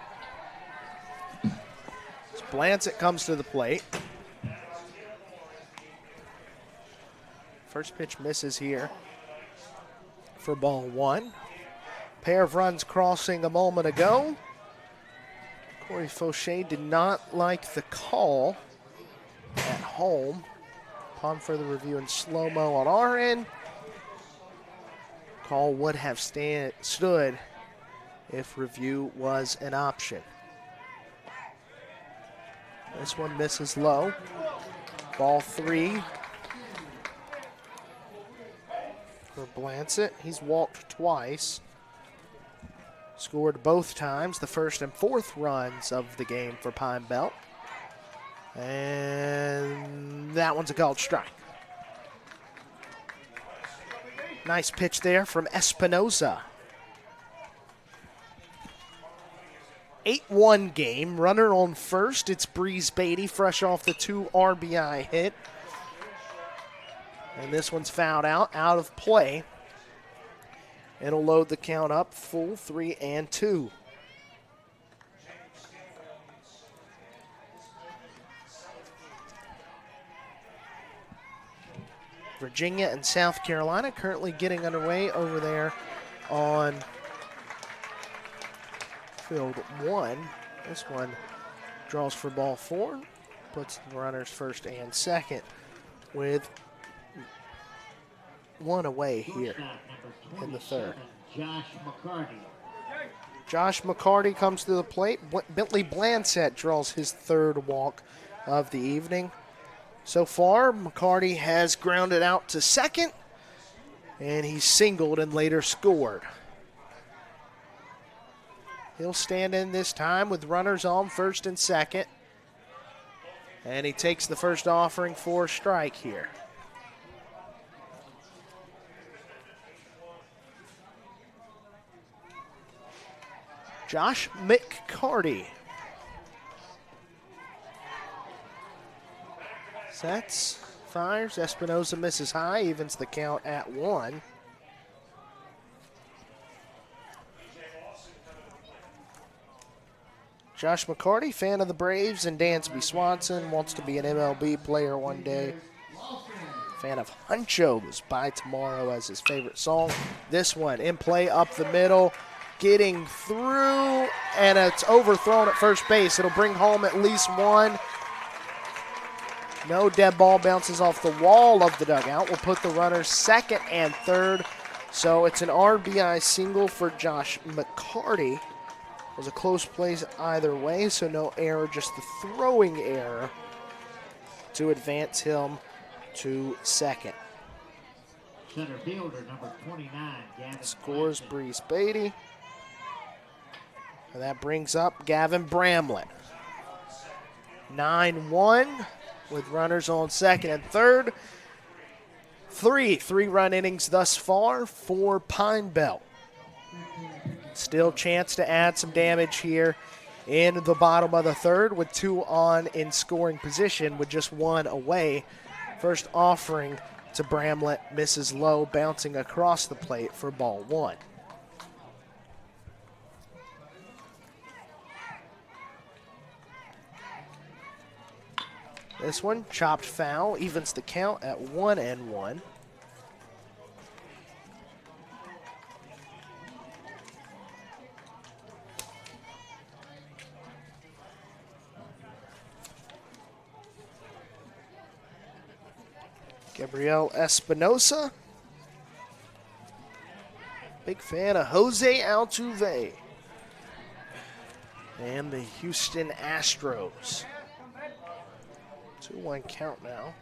As Blancett comes to the plate. First pitch misses here for ball 1. Pair of runs crossing a moment ago. Corey Fauché did not like the call at home. Upon further review in slow-mo on our end, call would have stood if review was an option. This one misses low. Ball 3 for Blancett. He's walked twice. Scored both times, the first and fourth runs of the game for Pine Belt. And that one's a called strike. Nice pitch there from Espinoza. 8-1 game. Runner on first. It's Breeze Beatty, fresh off the 2 RBI hit. And this one's fouled out of play. It'll load the count up full 3-2. Virginia and South Carolina currently getting underway over there on field 1. This one draws for ball 4, puts the runners first and second with one away here in the third. Josh McCarty comes to the plate. Bentley Blancett draws his third walk of the evening. So far, McCarty has grounded out to second, and he singled and later scored. He'll stand in this time with runners on first and second, and he takes the first offering for a strike here. Josh McCarty. Sets, fires, Espinoza misses high, evens the count at 1. Josh McCarty, fan of the Braves and Dansby Swanson, wants to be an MLB player one day. Fan of Hunchos by Tomorrow as his favorite song. This one in play up the middle, getting through, and it's overthrown at first base. It'll bring home at least one. No dead ball, bounces off the wall of the dugout. We'll put the runners second and third. So it's an RBI single for Josh McCarty. It was a close place either way, so no error, just the throwing error to advance him to second. Center fielder number 29, Gavin. Scores Breeze Beatty. And that brings up Gavin Bramlett. 9-1 with runners on second and third. Three-run innings thus far for Pine Belt. Still chance to add some damage here in the bottom of the third with 2 on in scoring position with just 1 away. First offering to Bramlett misses low, bouncing across the plate for ball 1. This one chopped foul, evens the count at 1-1. Gabriel Espinosa. Big fan of Jose Altuve. And the Houston Astros. 2-1 count now.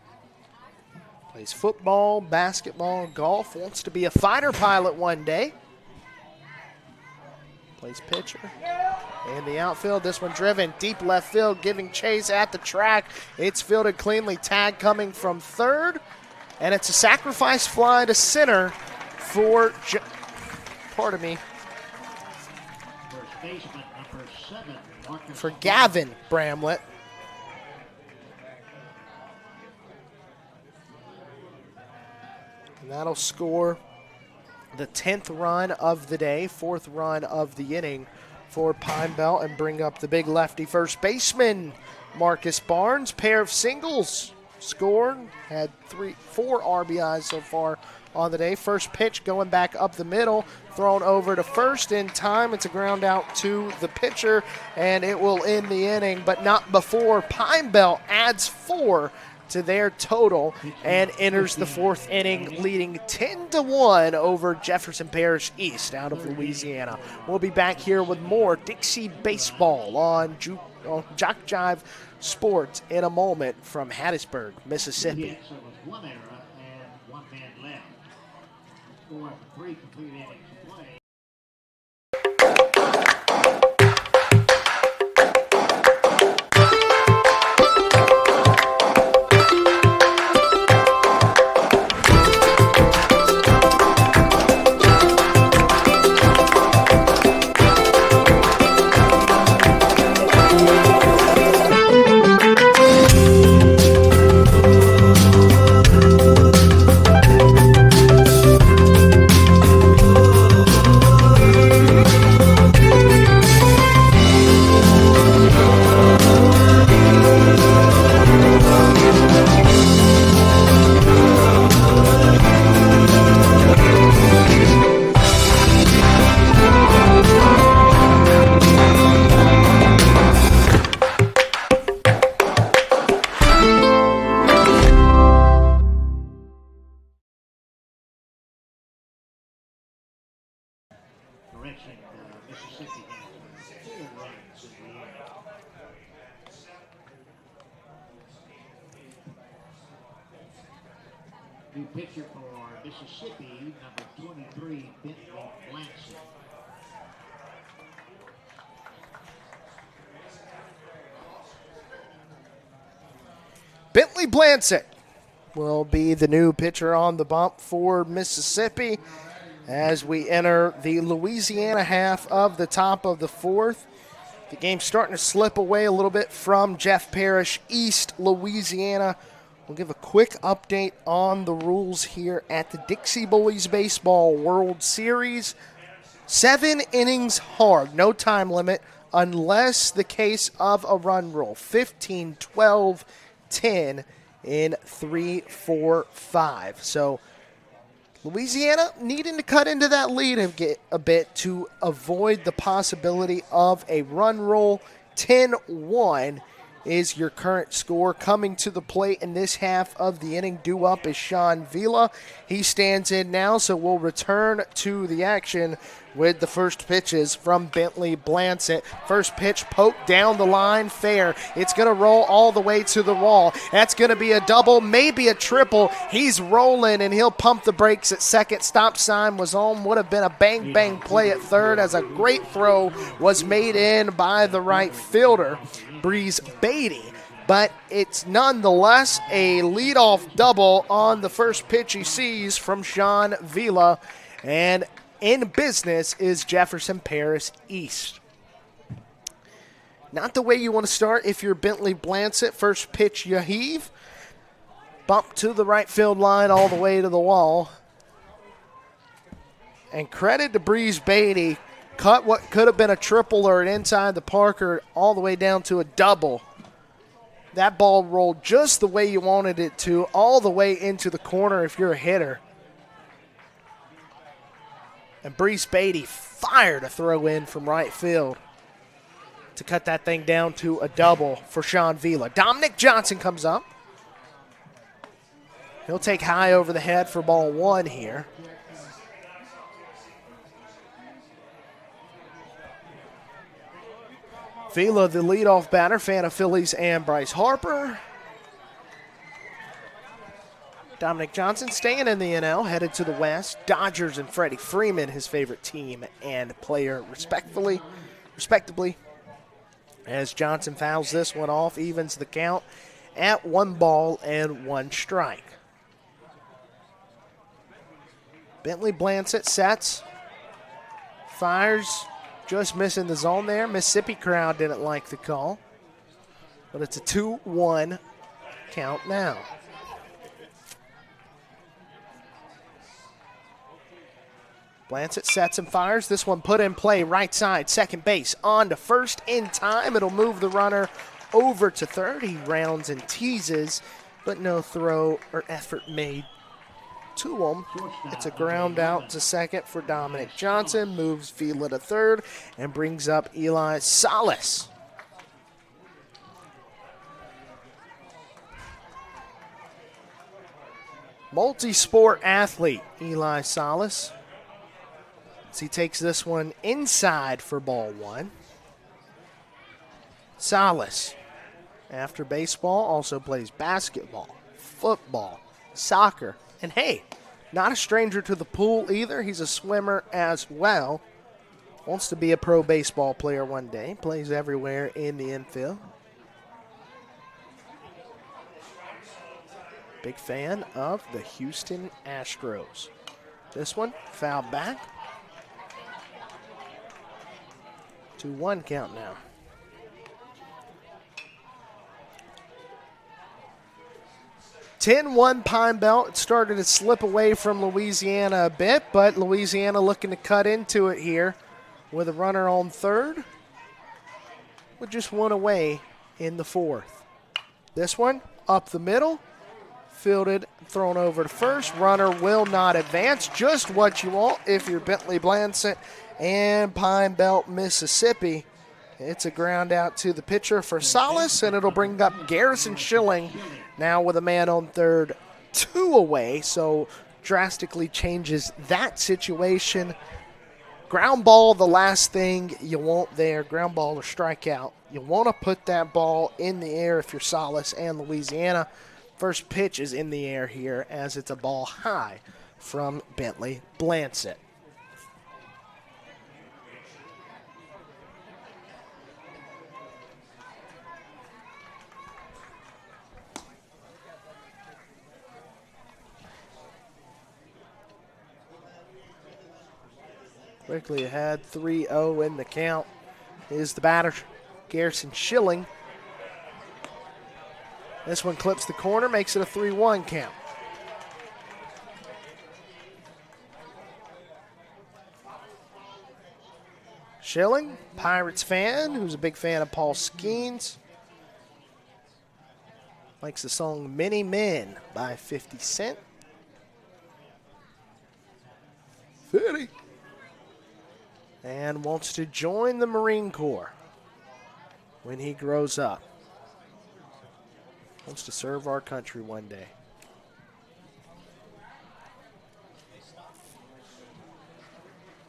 Plays football, basketball, golf. Wants to be a fighter pilot one day. Plays pitcher. And the outfield, this one driven deep left field, giving chase at the track. It's fielded cleanly. Tag coming from third. And it's a sacrifice fly to center for, First baseman number 7, Marcus. for Gavin Bramlett. And that'll score the 10th run of the day, 4th run of the inning for Pine Belt, and bring up the big lefty first baseman, Marcus Barnes. Pair of singles scored, had 4 RBIs so far on the day. First pitch going back up the middle, thrown over to first in time. It's a ground out to the pitcher, and it will end the inning, but not before Pine Belt adds 4 to their total and enters the 4th inning leading 10-1 over Jefferson Parish East out of Louisiana. We'll be back here with more Dixie baseball on JockJive Sports in a moment from Hattiesburg, Mississippi. So it was 1 error and 1 man left. Score after 3 complete innings of play. Correction, Mississippi has 4 runs in the inning. New pitcher for Mississippi, number 23, Bentley Blanson. Bentley Blancett will be the new pitcher on the bump for Mississippi as we enter the Louisiana half of the top of the 4th. The game's starting to slip away a little bit from Jeff Parish East Louisiana. We'll give a quick update on the rules here at the Dixie Boys Baseball World Series. 7 innings hard, no time limit, unless the case of a run rule. 15, 12, 10 in 3, 4, 5. So Louisiana needing to cut into that lead a bit to avoid the possibility of a run rule. 10-1 is your current score. Coming to the plate in this half of the inning, due up is Sean Vila. He stands in now, so we'll return to the action with the first pitches from Bentley Blancett. First pitch poked down the line, fair. It's going to roll all the way to the wall. That's going to be a double, maybe a triple. He's rolling, and he'll pump the brakes at second. Stop sign was on. Would have been a bang-bang play at third as a great throw was made in by the right fielder, Breeze Beatty. But it's nonetheless a leadoff double on the first pitch he sees from Sean Vila. And in business is Jefferson Parish East. Not the way you want to start if you're Bentley Blancett. First pitch, you heave. Bump to the right field line all the way to the wall. And credit to Breeze Beatty. Cut what could have been a triple or an inside the Parker all the way down to a double. That ball rolled just the way you wanted it to, all the way into the corner if you're a hitter. And Breeze Beatty fired a throw in from right field to cut that thing down to a double for Sean Vila. Dominic Johnson comes up. He'll take high over the head for ball 1 here. Vila, the leadoff batter, fan of Phillies and Bryce Harper. Dominic Johnson staying in the NL, headed to the West. Dodgers and Freddie Freeman, his favorite team and player, respectively. As Johnson fouls this one off, evens the count at 1 ball and 1 strike. Bentley Blancett sets, fires, just missing the zone there. Mississippi crowd didn't like the call, but it's a 2-1 count now. Blancett sets and fires. This one put in play, right side, second base, on to first in time. It'll move the runner over to third. He rounds and teases but no throw or effort made to him. It's a ground out to second for Dominic Johnson, moves Vila to third, and brings up Eli Salas. Multi-sport athlete, Eli Salas. As he takes this one inside for ball one. Salas, after baseball, also plays basketball, football, soccer, and hey, not a stranger to the pool either. He's a swimmer as well. Wants to be a pro baseball player one day. Plays everywhere in the infield. Big fan of the Houston Astros. This one, foul back. 2-1 count now. (10-1) Pine Belt. It started to slip away from Louisiana a bit, but Louisiana looking to cut into it here with a runner on third with just one away in the fourth. This one, up the middle. Fielded, thrown over to first. Runner will not advance. Just what you want if you're Bentley Blancett and Pine Belt, Mississippi. It's a ground out to the pitcher for Salas, and it'll bring up Garrison Schilling now with a man on third, 2 away, so drastically changes that situation. Ground ball, the last thing you want there, ground ball or strikeout. You want to put that ball in the air if you're Salas and Louisiana. First pitch is in the air here as it's a ball high from Bentley Blancett. Quickly ahead, 3-0 in the count is the batter, Garrison Schilling. This one clips the corner, makes it a 3-1 count. Schilling, Pirates fan, who's a big fan of Paul Skeens. Likes the song Many Men by 50 Cent. 50. And wants to join the Marine Corps when he grows up. Wants to serve our country one day.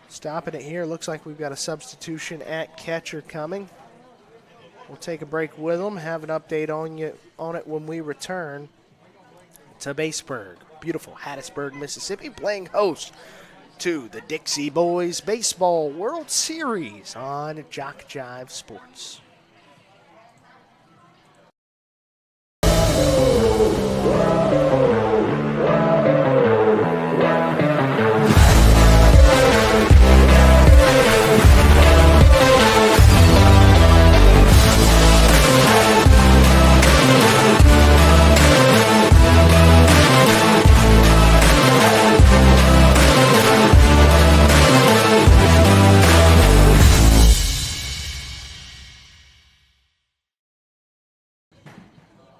Stopping it here. Looks like we've got a substitution at catcher coming. We'll take a break with them, have an update on it when we return to Baseburg. Beautiful Hattiesburg, Mississippi, playing host to the Dixie Boys Baseball World Series on JockJive Sports.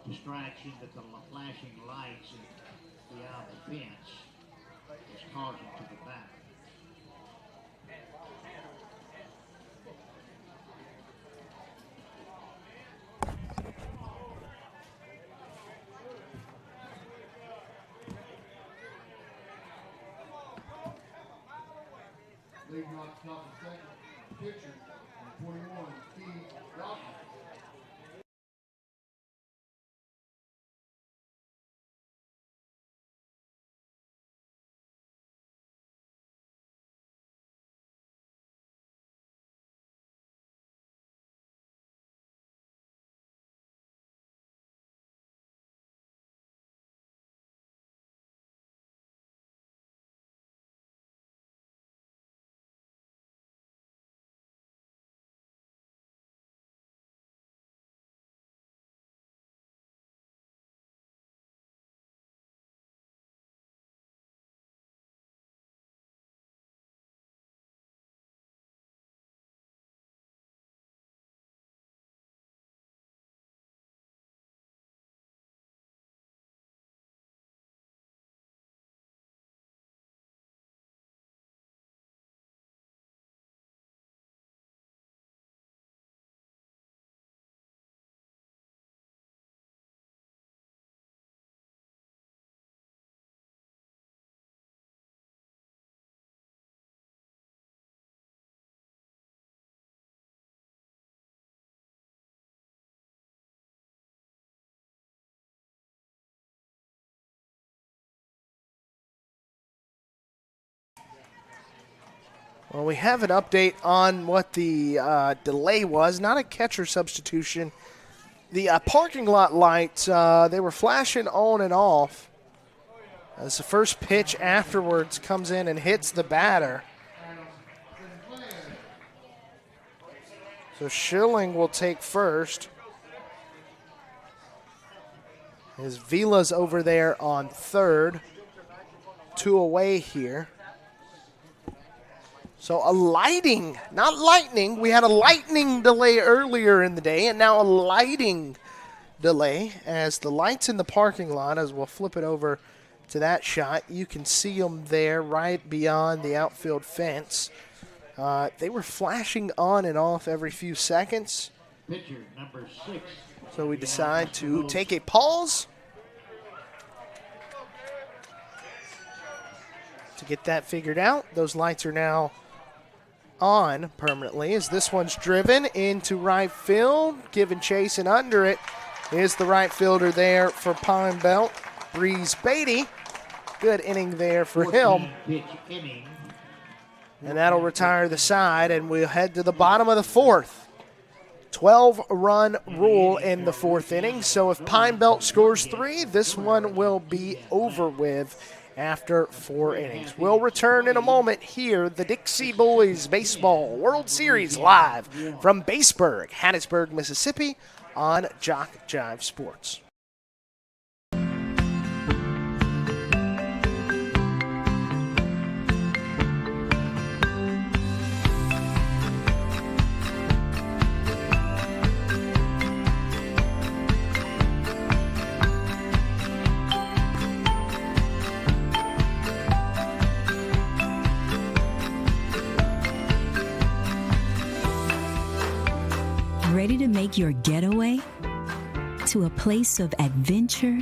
Distraction that the flashing lights beyond the fence is causing to the back. Leading off top of second, pitcher, 21, Steve Rocky. Well, we have an update on what the delay was. Not a catcher substitution. The parking lot lights, they were flashing on and off as the first pitch afterwards comes in and hits the batter. So Schilling will take first. As Vila's over there on third. 2 away here. So a lighting, not lightning. We had a lightning delay earlier in the day, and now a lighting delay as the lights in the parking lot, as we'll flip it over to that shot. You can see them there right beyond the outfield fence. They were flashing on and off every few seconds. Pitcher number 6. So we decide to take a pause to get that figured out. Those lights are now on permanently as this one's driven into right field. Giving chase, and under it is the right fielder there for Pine Belt, Breeze Beatty. Good inning there for him. And that'll retire the side, and we'll head to the bottom of the fourth. 12-run rule in the fourth inning, so if Pine Belt scores 3, this one will be over with after 4 innings. We'll return in a moment here, the Dixie Boys Baseball World Series live from Baseburg, Hattiesburg, Mississippi on JockJive Sports. Ready to make your getaway to a place of adventure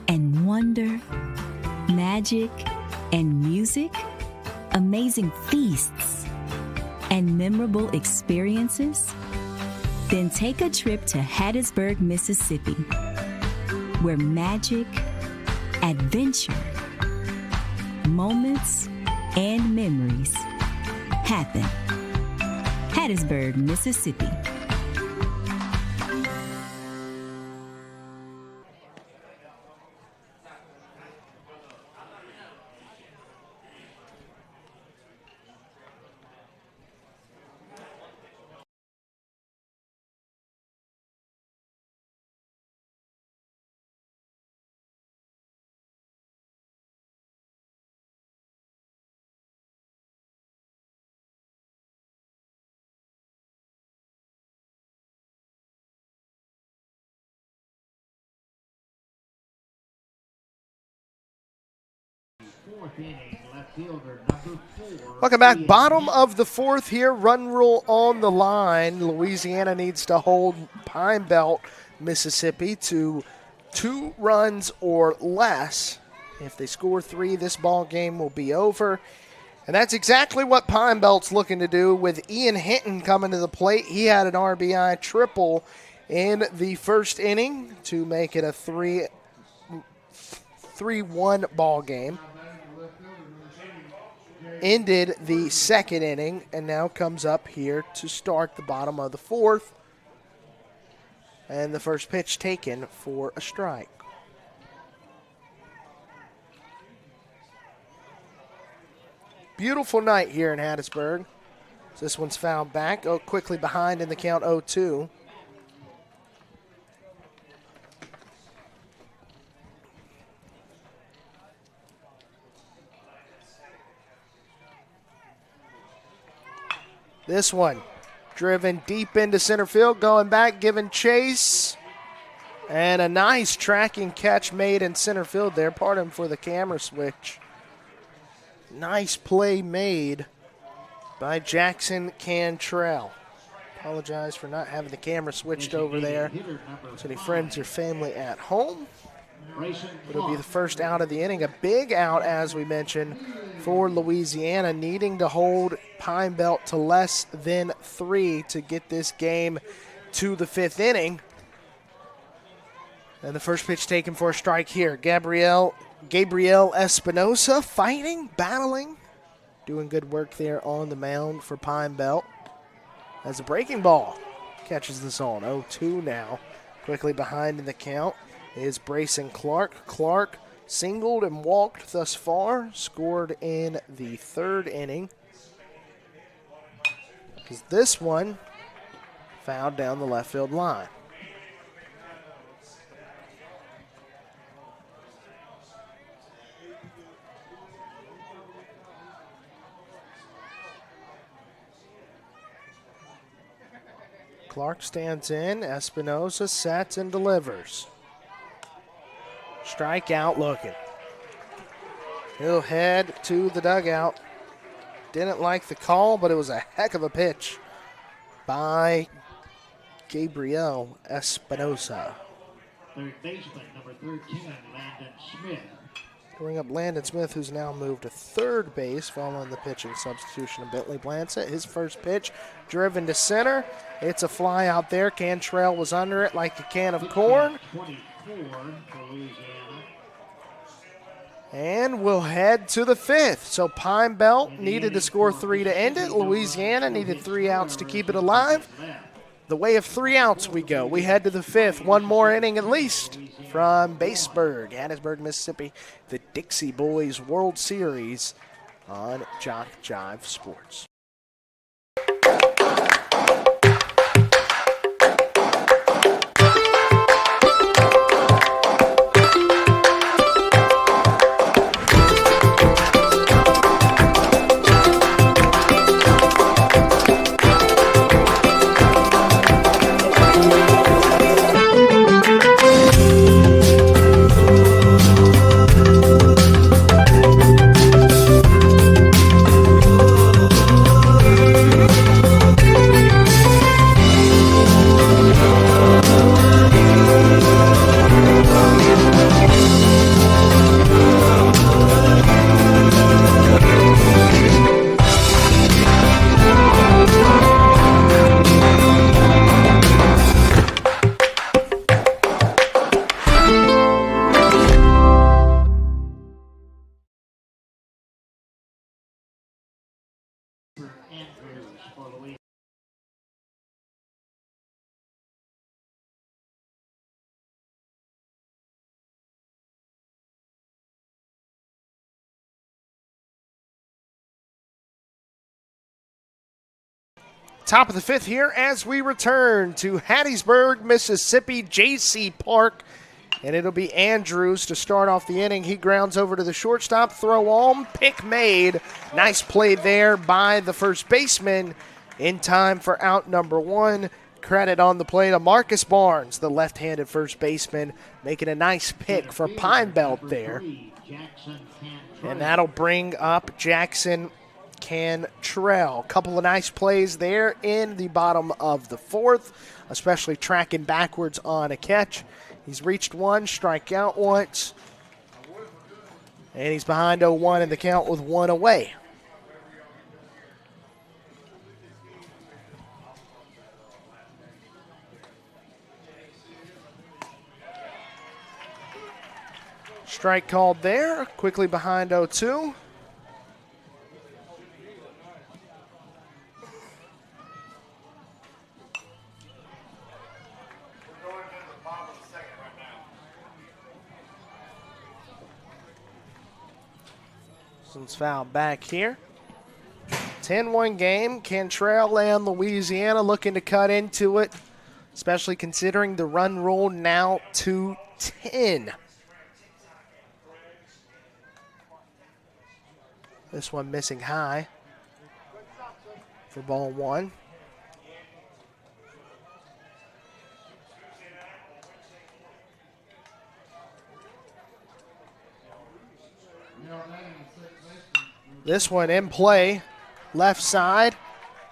and wonder, magic and music, amazing feasts and memorable experiences? Then take a trip to Hattiesburg, Mississippi, where magic, adventure, moments, and memories happen. Hattiesburg, Mississippi. Welcome back. Bottom of the fourth here. Run rule on the line. Louisiana needs to hold Pine Belt, Mississippi to 2 runs or less. If they score 3, this ball game will be over. And that's exactly what Pine Belt's looking to do with Ian Hinton coming to the plate. He had an RBI triple in the first inning to make it a 3-1 ball game. Ended the second inning and now comes up here to start the bottom of the fourth. And the first pitch taken for a strike. Beautiful night here in Hattiesburg. This one's fouled back. Oh, quickly behind in the count 0-2. This one driven deep into center field, going back, giving chase. And a nice tracking catch made in center field there. Pardon for the camera switch. Nice play made by Jackson Cantrell. Apologize for not having the camera switched over there. So any friends or family at home. It'll be the first out of the inning. A big out, as we mentioned, for Louisiana, needing to hold Pine Belt to less than 3 to get this game to the 5th inning. And the first pitch taken for a strike here. Gabriel Espinosa fighting, battling doing good work there on the mound for Pine Belt. As a breaking ball catches this on 0-2 now. Quickly behind in the count is Brayson Clark. Clark singled and walked thus far, scored in the 3rd inning. Because this one fouled down the left field line. Clark stands in. Espinosa sets and delivers. Strikeout looking. He'll head to the dugout. Didn't like the call, but it was a heck of a pitch by Gabriel Espinosa. Third baseman, number 13, Landon Smith. Bring up Landon Smith, who's now moved to third base following the pitching substitution of Bentley Blansett. His first pitch driven to center. It's a fly out there. Cantrell was under it like a can of corn. 24 for Louisiana. And we'll head to the 5th. So Pine Belt needed to score 3 to end it. Louisiana needed 3 outs to keep it alive. The way of 3 outs we go. We head to the 5th. One more inning at least from Baseburg, Hattiesburg, Mississippi. The Dixie Boys World Series on JockJive Sports. Top of the 5th here as we return to Hattiesburg, Mississippi, J.C. Park. And it'll be Andrews to start off the inning. He grounds over to the shortstop, throw on, pick made. Nice play there by the first baseman in time for out number 1. Credit on the play to Marcus Barnes, the left-handed first baseman, making a nice pick for Pine Belt there. And that'll bring up Jackson Cantrell. Couple of nice plays there in the bottom of the 4th, especially tracking backwards on a catch. He's reached 1, strike out once, and he's behind 0-1 in the count with 1 away. Strike called there, quickly behind 0-2. Since foul back here. 10-1 game. Cantrell and Louisiana looking to cut into it, especially considering the run rule now to 10. This one missing high for ball 1. This one in play, left side.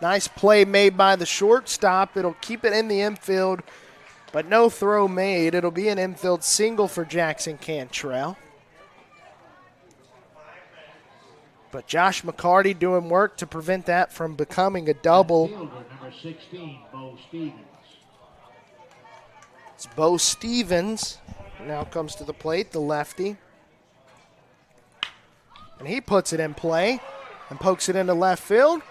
Nice play made by the shortstop. It'll keep it in the infield, but no throw made. It'll be an infield single for Jackson Cantrell. But Josh McCarty doing work to prevent that from becoming a double. Number 16, Bo Stevens. It's Bo Stevens. Now comes to the plate, the lefty. And he puts it in play. and pokes it into left field.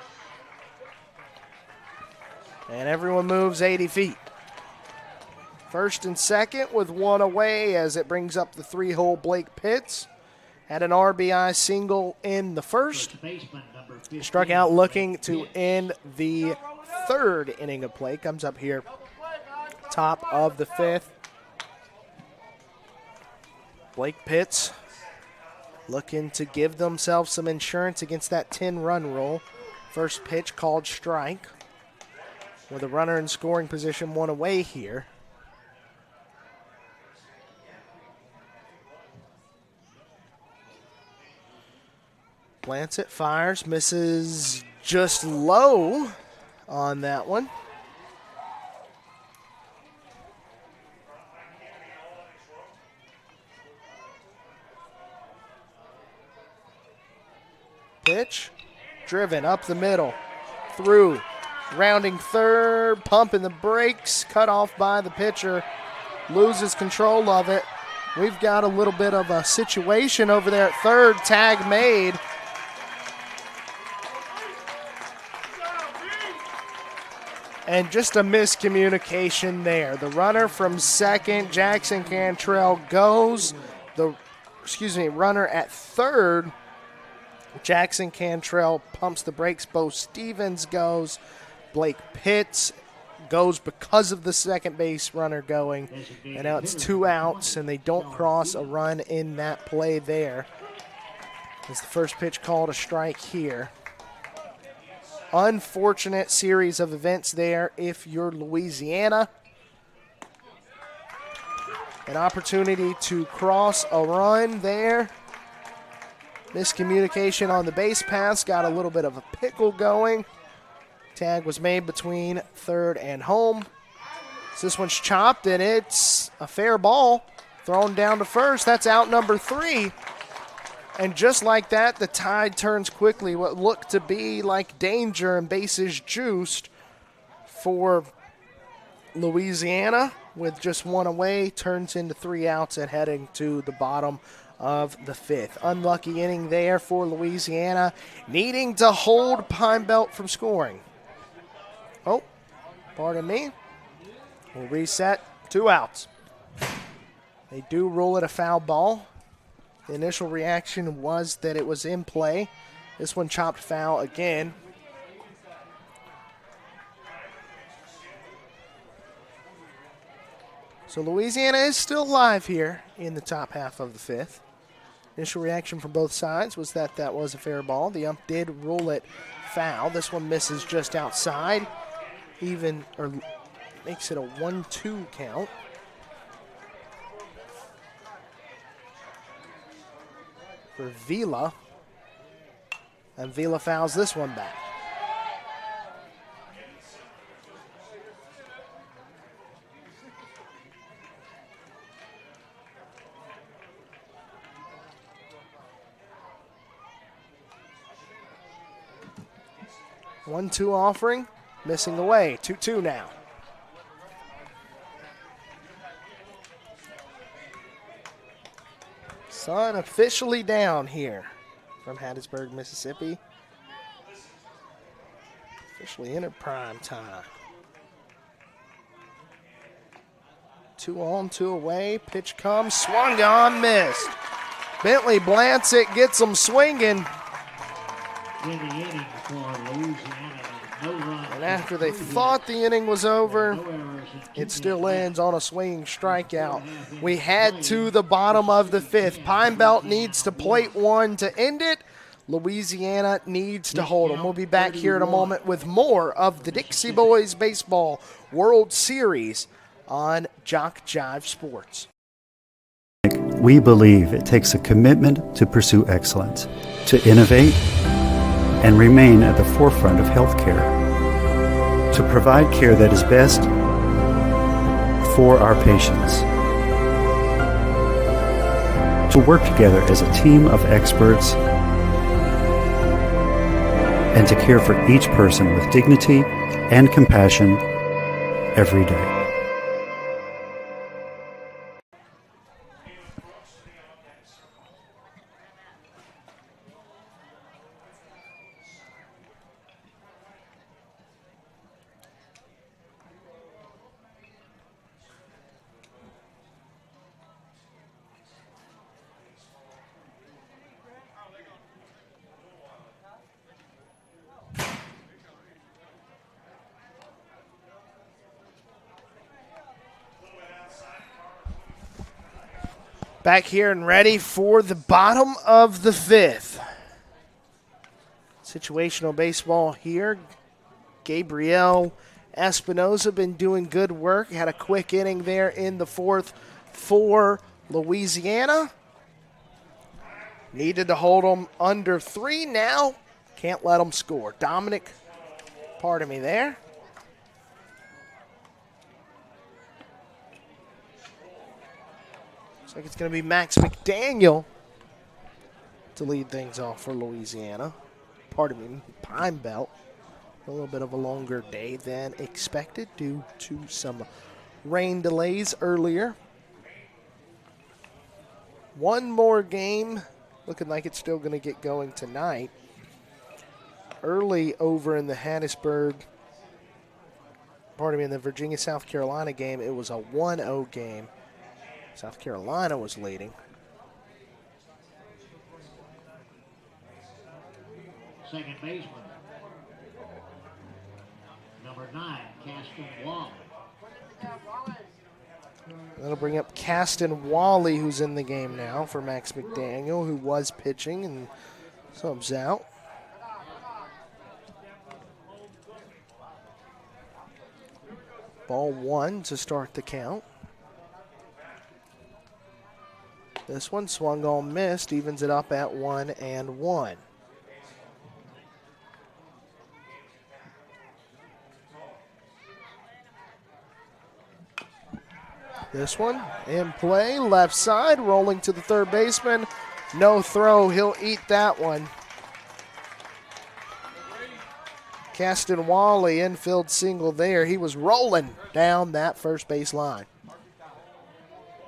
And everyone moves 80 feet. First and second with one away as it brings up the 3-hole Blake Pitts. Had an RBI single in the first. Struck out looking to end the third inning of play. Comes up here, top of the fifth. Blake Pitts looking to give themselves some insurance against that 10-run rule. First pitch called strike. With a runner in scoring position, one away here. Lancet fires, misses just low on that one. Pitch, driven up the middle, through, rounding third, pumping the brakes, cut off by the pitcher, loses control of it. We've got a little bit of a situation over there at third, tag made. And just a miscommunication there. The runner from second, Jackson Cantrell, goes. Runner at third, Jackson Cantrell pumps the brakes. Bo Stevens goes. Blake Pitts goes because of the second base runner going. And now it's 2 outs, and they don't cross a run in that play there. It's the first pitch called a strike here. Unfortunate series of events there if you're Louisiana. An opportunity to cross a run there. Miscommunication on the base pass, got a little bit of a pickle going. Tag was made between third and home. So this one's chopped, and it's a fair ball thrown down to first. That's out number 3. And just like that, the tide turns quickly. What looked to be like danger and bases juiced for Louisiana with just one away turns into 3 outs and heading to the bottom of the 5th. Unlucky inning there for Louisiana, needing to hold Pine Belt from scoring. Oh, pardon me. We'll reset. 2 outs. They do rule it a foul ball. The initial reaction was that it was in play. This one chopped foul again. So Louisiana is still live here in the top half of the 5th. Initial reaction from both sides was that that was a fair ball. The ump did rule it foul. This one misses just outside, makes it a 1-2 count. For Vila, and Vila fouls this one back. One-two offering, missing away. 2-2 now. Sun officially down here from Hattiesburg, Mississippi. Officially in prime time. 2 on, 2 away. Pitch comes, swung on, missed. Bentley Blancett gets them swinging. And after they thought the inning was over, it still ends on a swinging strikeout. We head to the bottom of the 5th. Pine Belt needs to plate 1 to end it. Louisiana needs to hold them. We'll be back here in a moment with more of the Dixie Boys Baseball World Series on JockJive Sports. We believe it takes a commitment to pursue excellence, to innovate, and remain at the forefront of healthcare, to provide care that is best for our patients, to work together as a team of experts, and to care for each person with dignity and compassion every day. Back here and ready for the bottom of the 5th. Situational baseball here. Gabriel Espinoza been doing good work. Had a quick inning there in the 4th for Louisiana. Needed to hold them under 3 now. Can't let them score. Dominic, pardon me there. Looks like it's going to be Max McDaniel to lead things off for Louisiana. Pardon me, Pine Belt. A little bit of a longer day than expected due to some rain delays earlier. One more game, looking like it's still going to get going tonight. Early over in the Hattiesburg, in the Virginia-South Carolina game, it was a 1-0 game. South Carolina was leading. Second baseman, number 9, Caston Wall. That'll bring up Caston Wally, who's in the game now for Max McDaniel, who was pitching and subs out. Ball 1 to start the count. This one swung on, missed, evens it up at 1-1. This one in play, left side, rolling to the third baseman. No throw, he'll eat that one. Caston Wally, infield single there. He was rolling down that first base line.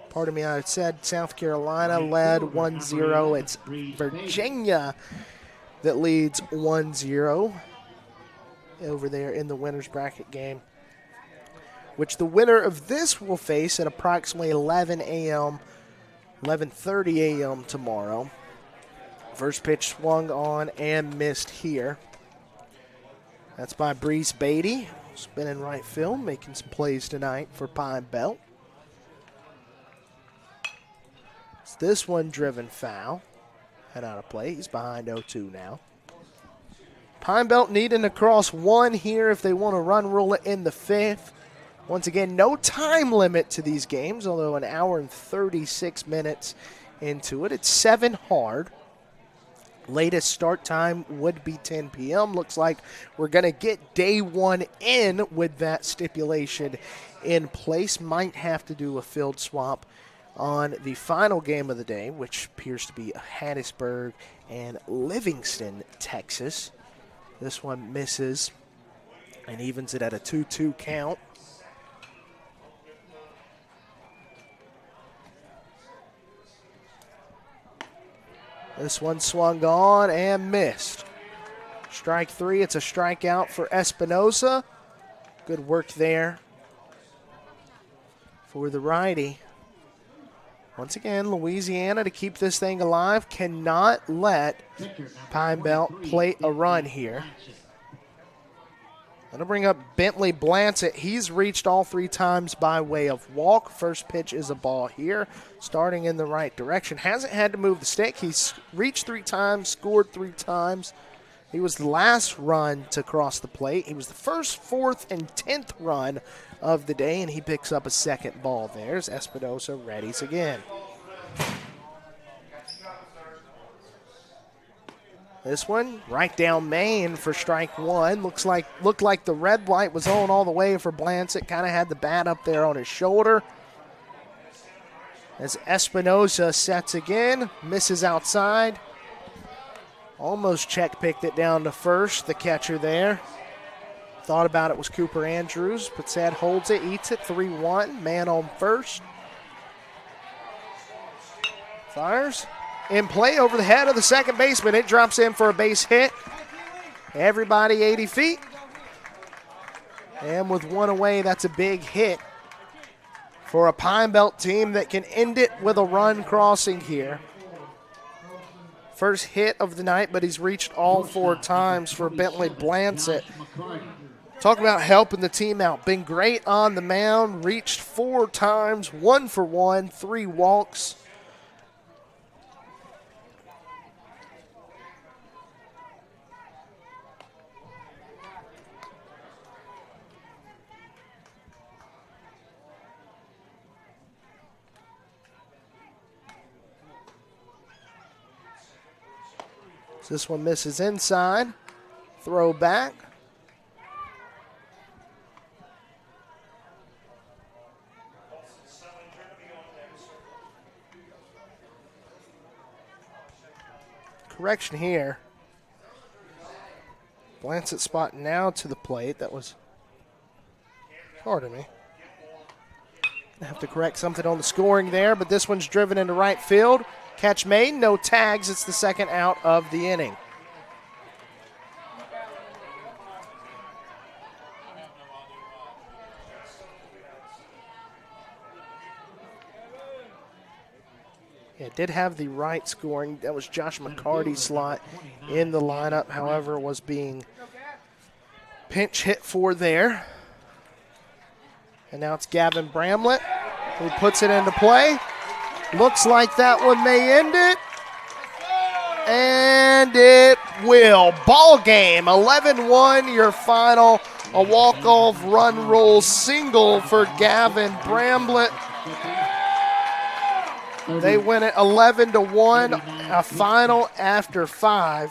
Pardon me, I said South Carolina led 1-0. It's Virginia that leads 1-0 over there in the winner's bracket game, which the winner of this will face at approximately 11:30 a.m. tomorrow. First pitch swung on and missed here. That's by Brees Beatty, who's been in right field, making some plays tonight for Pine Belt. It's this one driven foul. Head out of play. He's behind 0-2 now. Pine Belt needing to cross 1 here if they want to run rule it in the 5th. Once again, no time limit to these games, although an hour and 36 minutes into it. It's 7 hard. Latest start time would be 10 p.m. Looks like we're going to get day 1 in with that stipulation in place. Might have to do a field swap on the final game of the day, which appears to be Hattiesburg and Livingston, Texas. This one misses and evens it at a 2-2 count. This one swung on and missed. Strike 3, it's a strikeout for Espinoza. Good work there for the righty. Once again, Louisiana, to keep this thing alive, cannot let Pine Belt play a run here. That'll bring up Bentley Blancett. He's reached all 3 times by way of walk. First pitch is a ball here, starting in the right direction. Hasn't had to move the stick. He's reached 3 times, scored 3 times. He was the last run to cross the plate. He was the first, 4th, and 10th run of the day, and he picks up a second ball. There's Espinoza, readies again. This one right down main for strike 1. Looked like the red light was on all the way for Blancett. Kind of had the bat up there on his shoulder. As Espinoza sets again, misses outside. Almost check-picked it down to first, the catcher there. Thought about it was Cooper Andrews, but said holds it, eats it, 3-1. Man on first. Fires. In play over the head of the second baseman. It drops in for a base hit. Everybody 80 feet. And with 1 away, that's a big hit for a Pine Belt team that can end it with a run crossing here. First hit of the night, but he's reached all 4 times for Bentley Blancett. Talk about helping the team out. Been great on the mound. Reached 4 times, 1 for 1, 3 walks. This one misses inside. Throw back. Correction here. Blancett spot now to the plate. That was, pardon me. I have to correct something on the scoring there, but this one's driven into right field. Catch made, no tags. It's the second out of the inning. Yeah, it did have the right scoring. That was Josh McCarty's slot in the lineup, however, was being pinch hit for there. And now it's Gavin Bramlett who puts it into play. Looks like that one may end it. And it will. Ball game, 11-1, your final. A walk-off run roll single for Gavin Bramlett. They win it 11-1, a final after 5.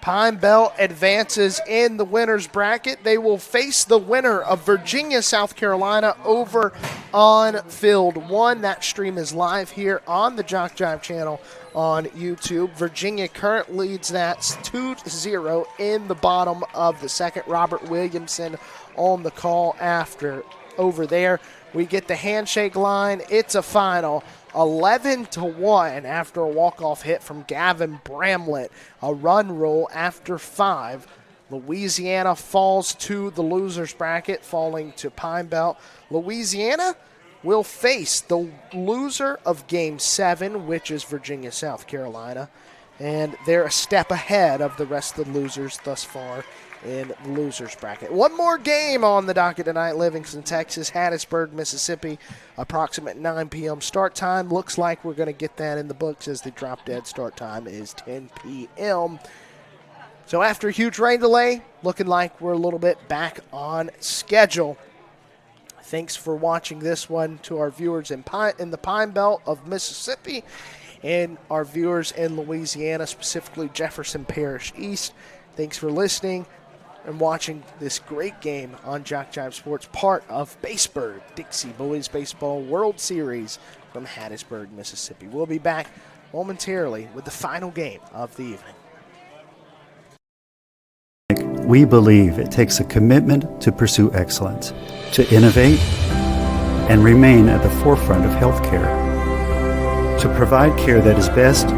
Pine Belt advances in the winner's bracket. They will face the winner of Virginia, South Carolina over on Field 1. That stream is live here on the JockJive channel on YouTube. Virginia currently leads that 2-0 in the bottom of the second. Robert Williamson on the call after over there. We get the handshake line. It's a final 11-1 after a walk-off hit from Gavin Bramlett. A run roll after 5. Louisiana falls to the loser's bracket, falling to Pine Belt. Louisiana will face the loser of Game 7, which is Virginia, South Carolina. And they're a step ahead of the rest of the losers thus far in the loser's bracket. One more game on the docket tonight. Livingston, Texas, Hattiesburg, Mississippi. Approximate 9 p.m. start time. Looks like we're going to get that in the books as the drop-dead start time is 10 p.m. So after a huge rain delay, looking like we're a little bit back on schedule. Thanks for watching this one to our viewers in the Pine Belt of Mississippi and our viewers in Louisiana, specifically Jefferson Parish East. Thanks for listening and watching this great game on JockJive Sports, part of Baseburg Dixie Boys Baseball World Series from Hattiesburg, Mississippi. We'll be back momentarily with the final game of the evening. We believe it takes a commitment to pursue excellence, to innovate, and remain at the forefront of healthcare, to provide care that is best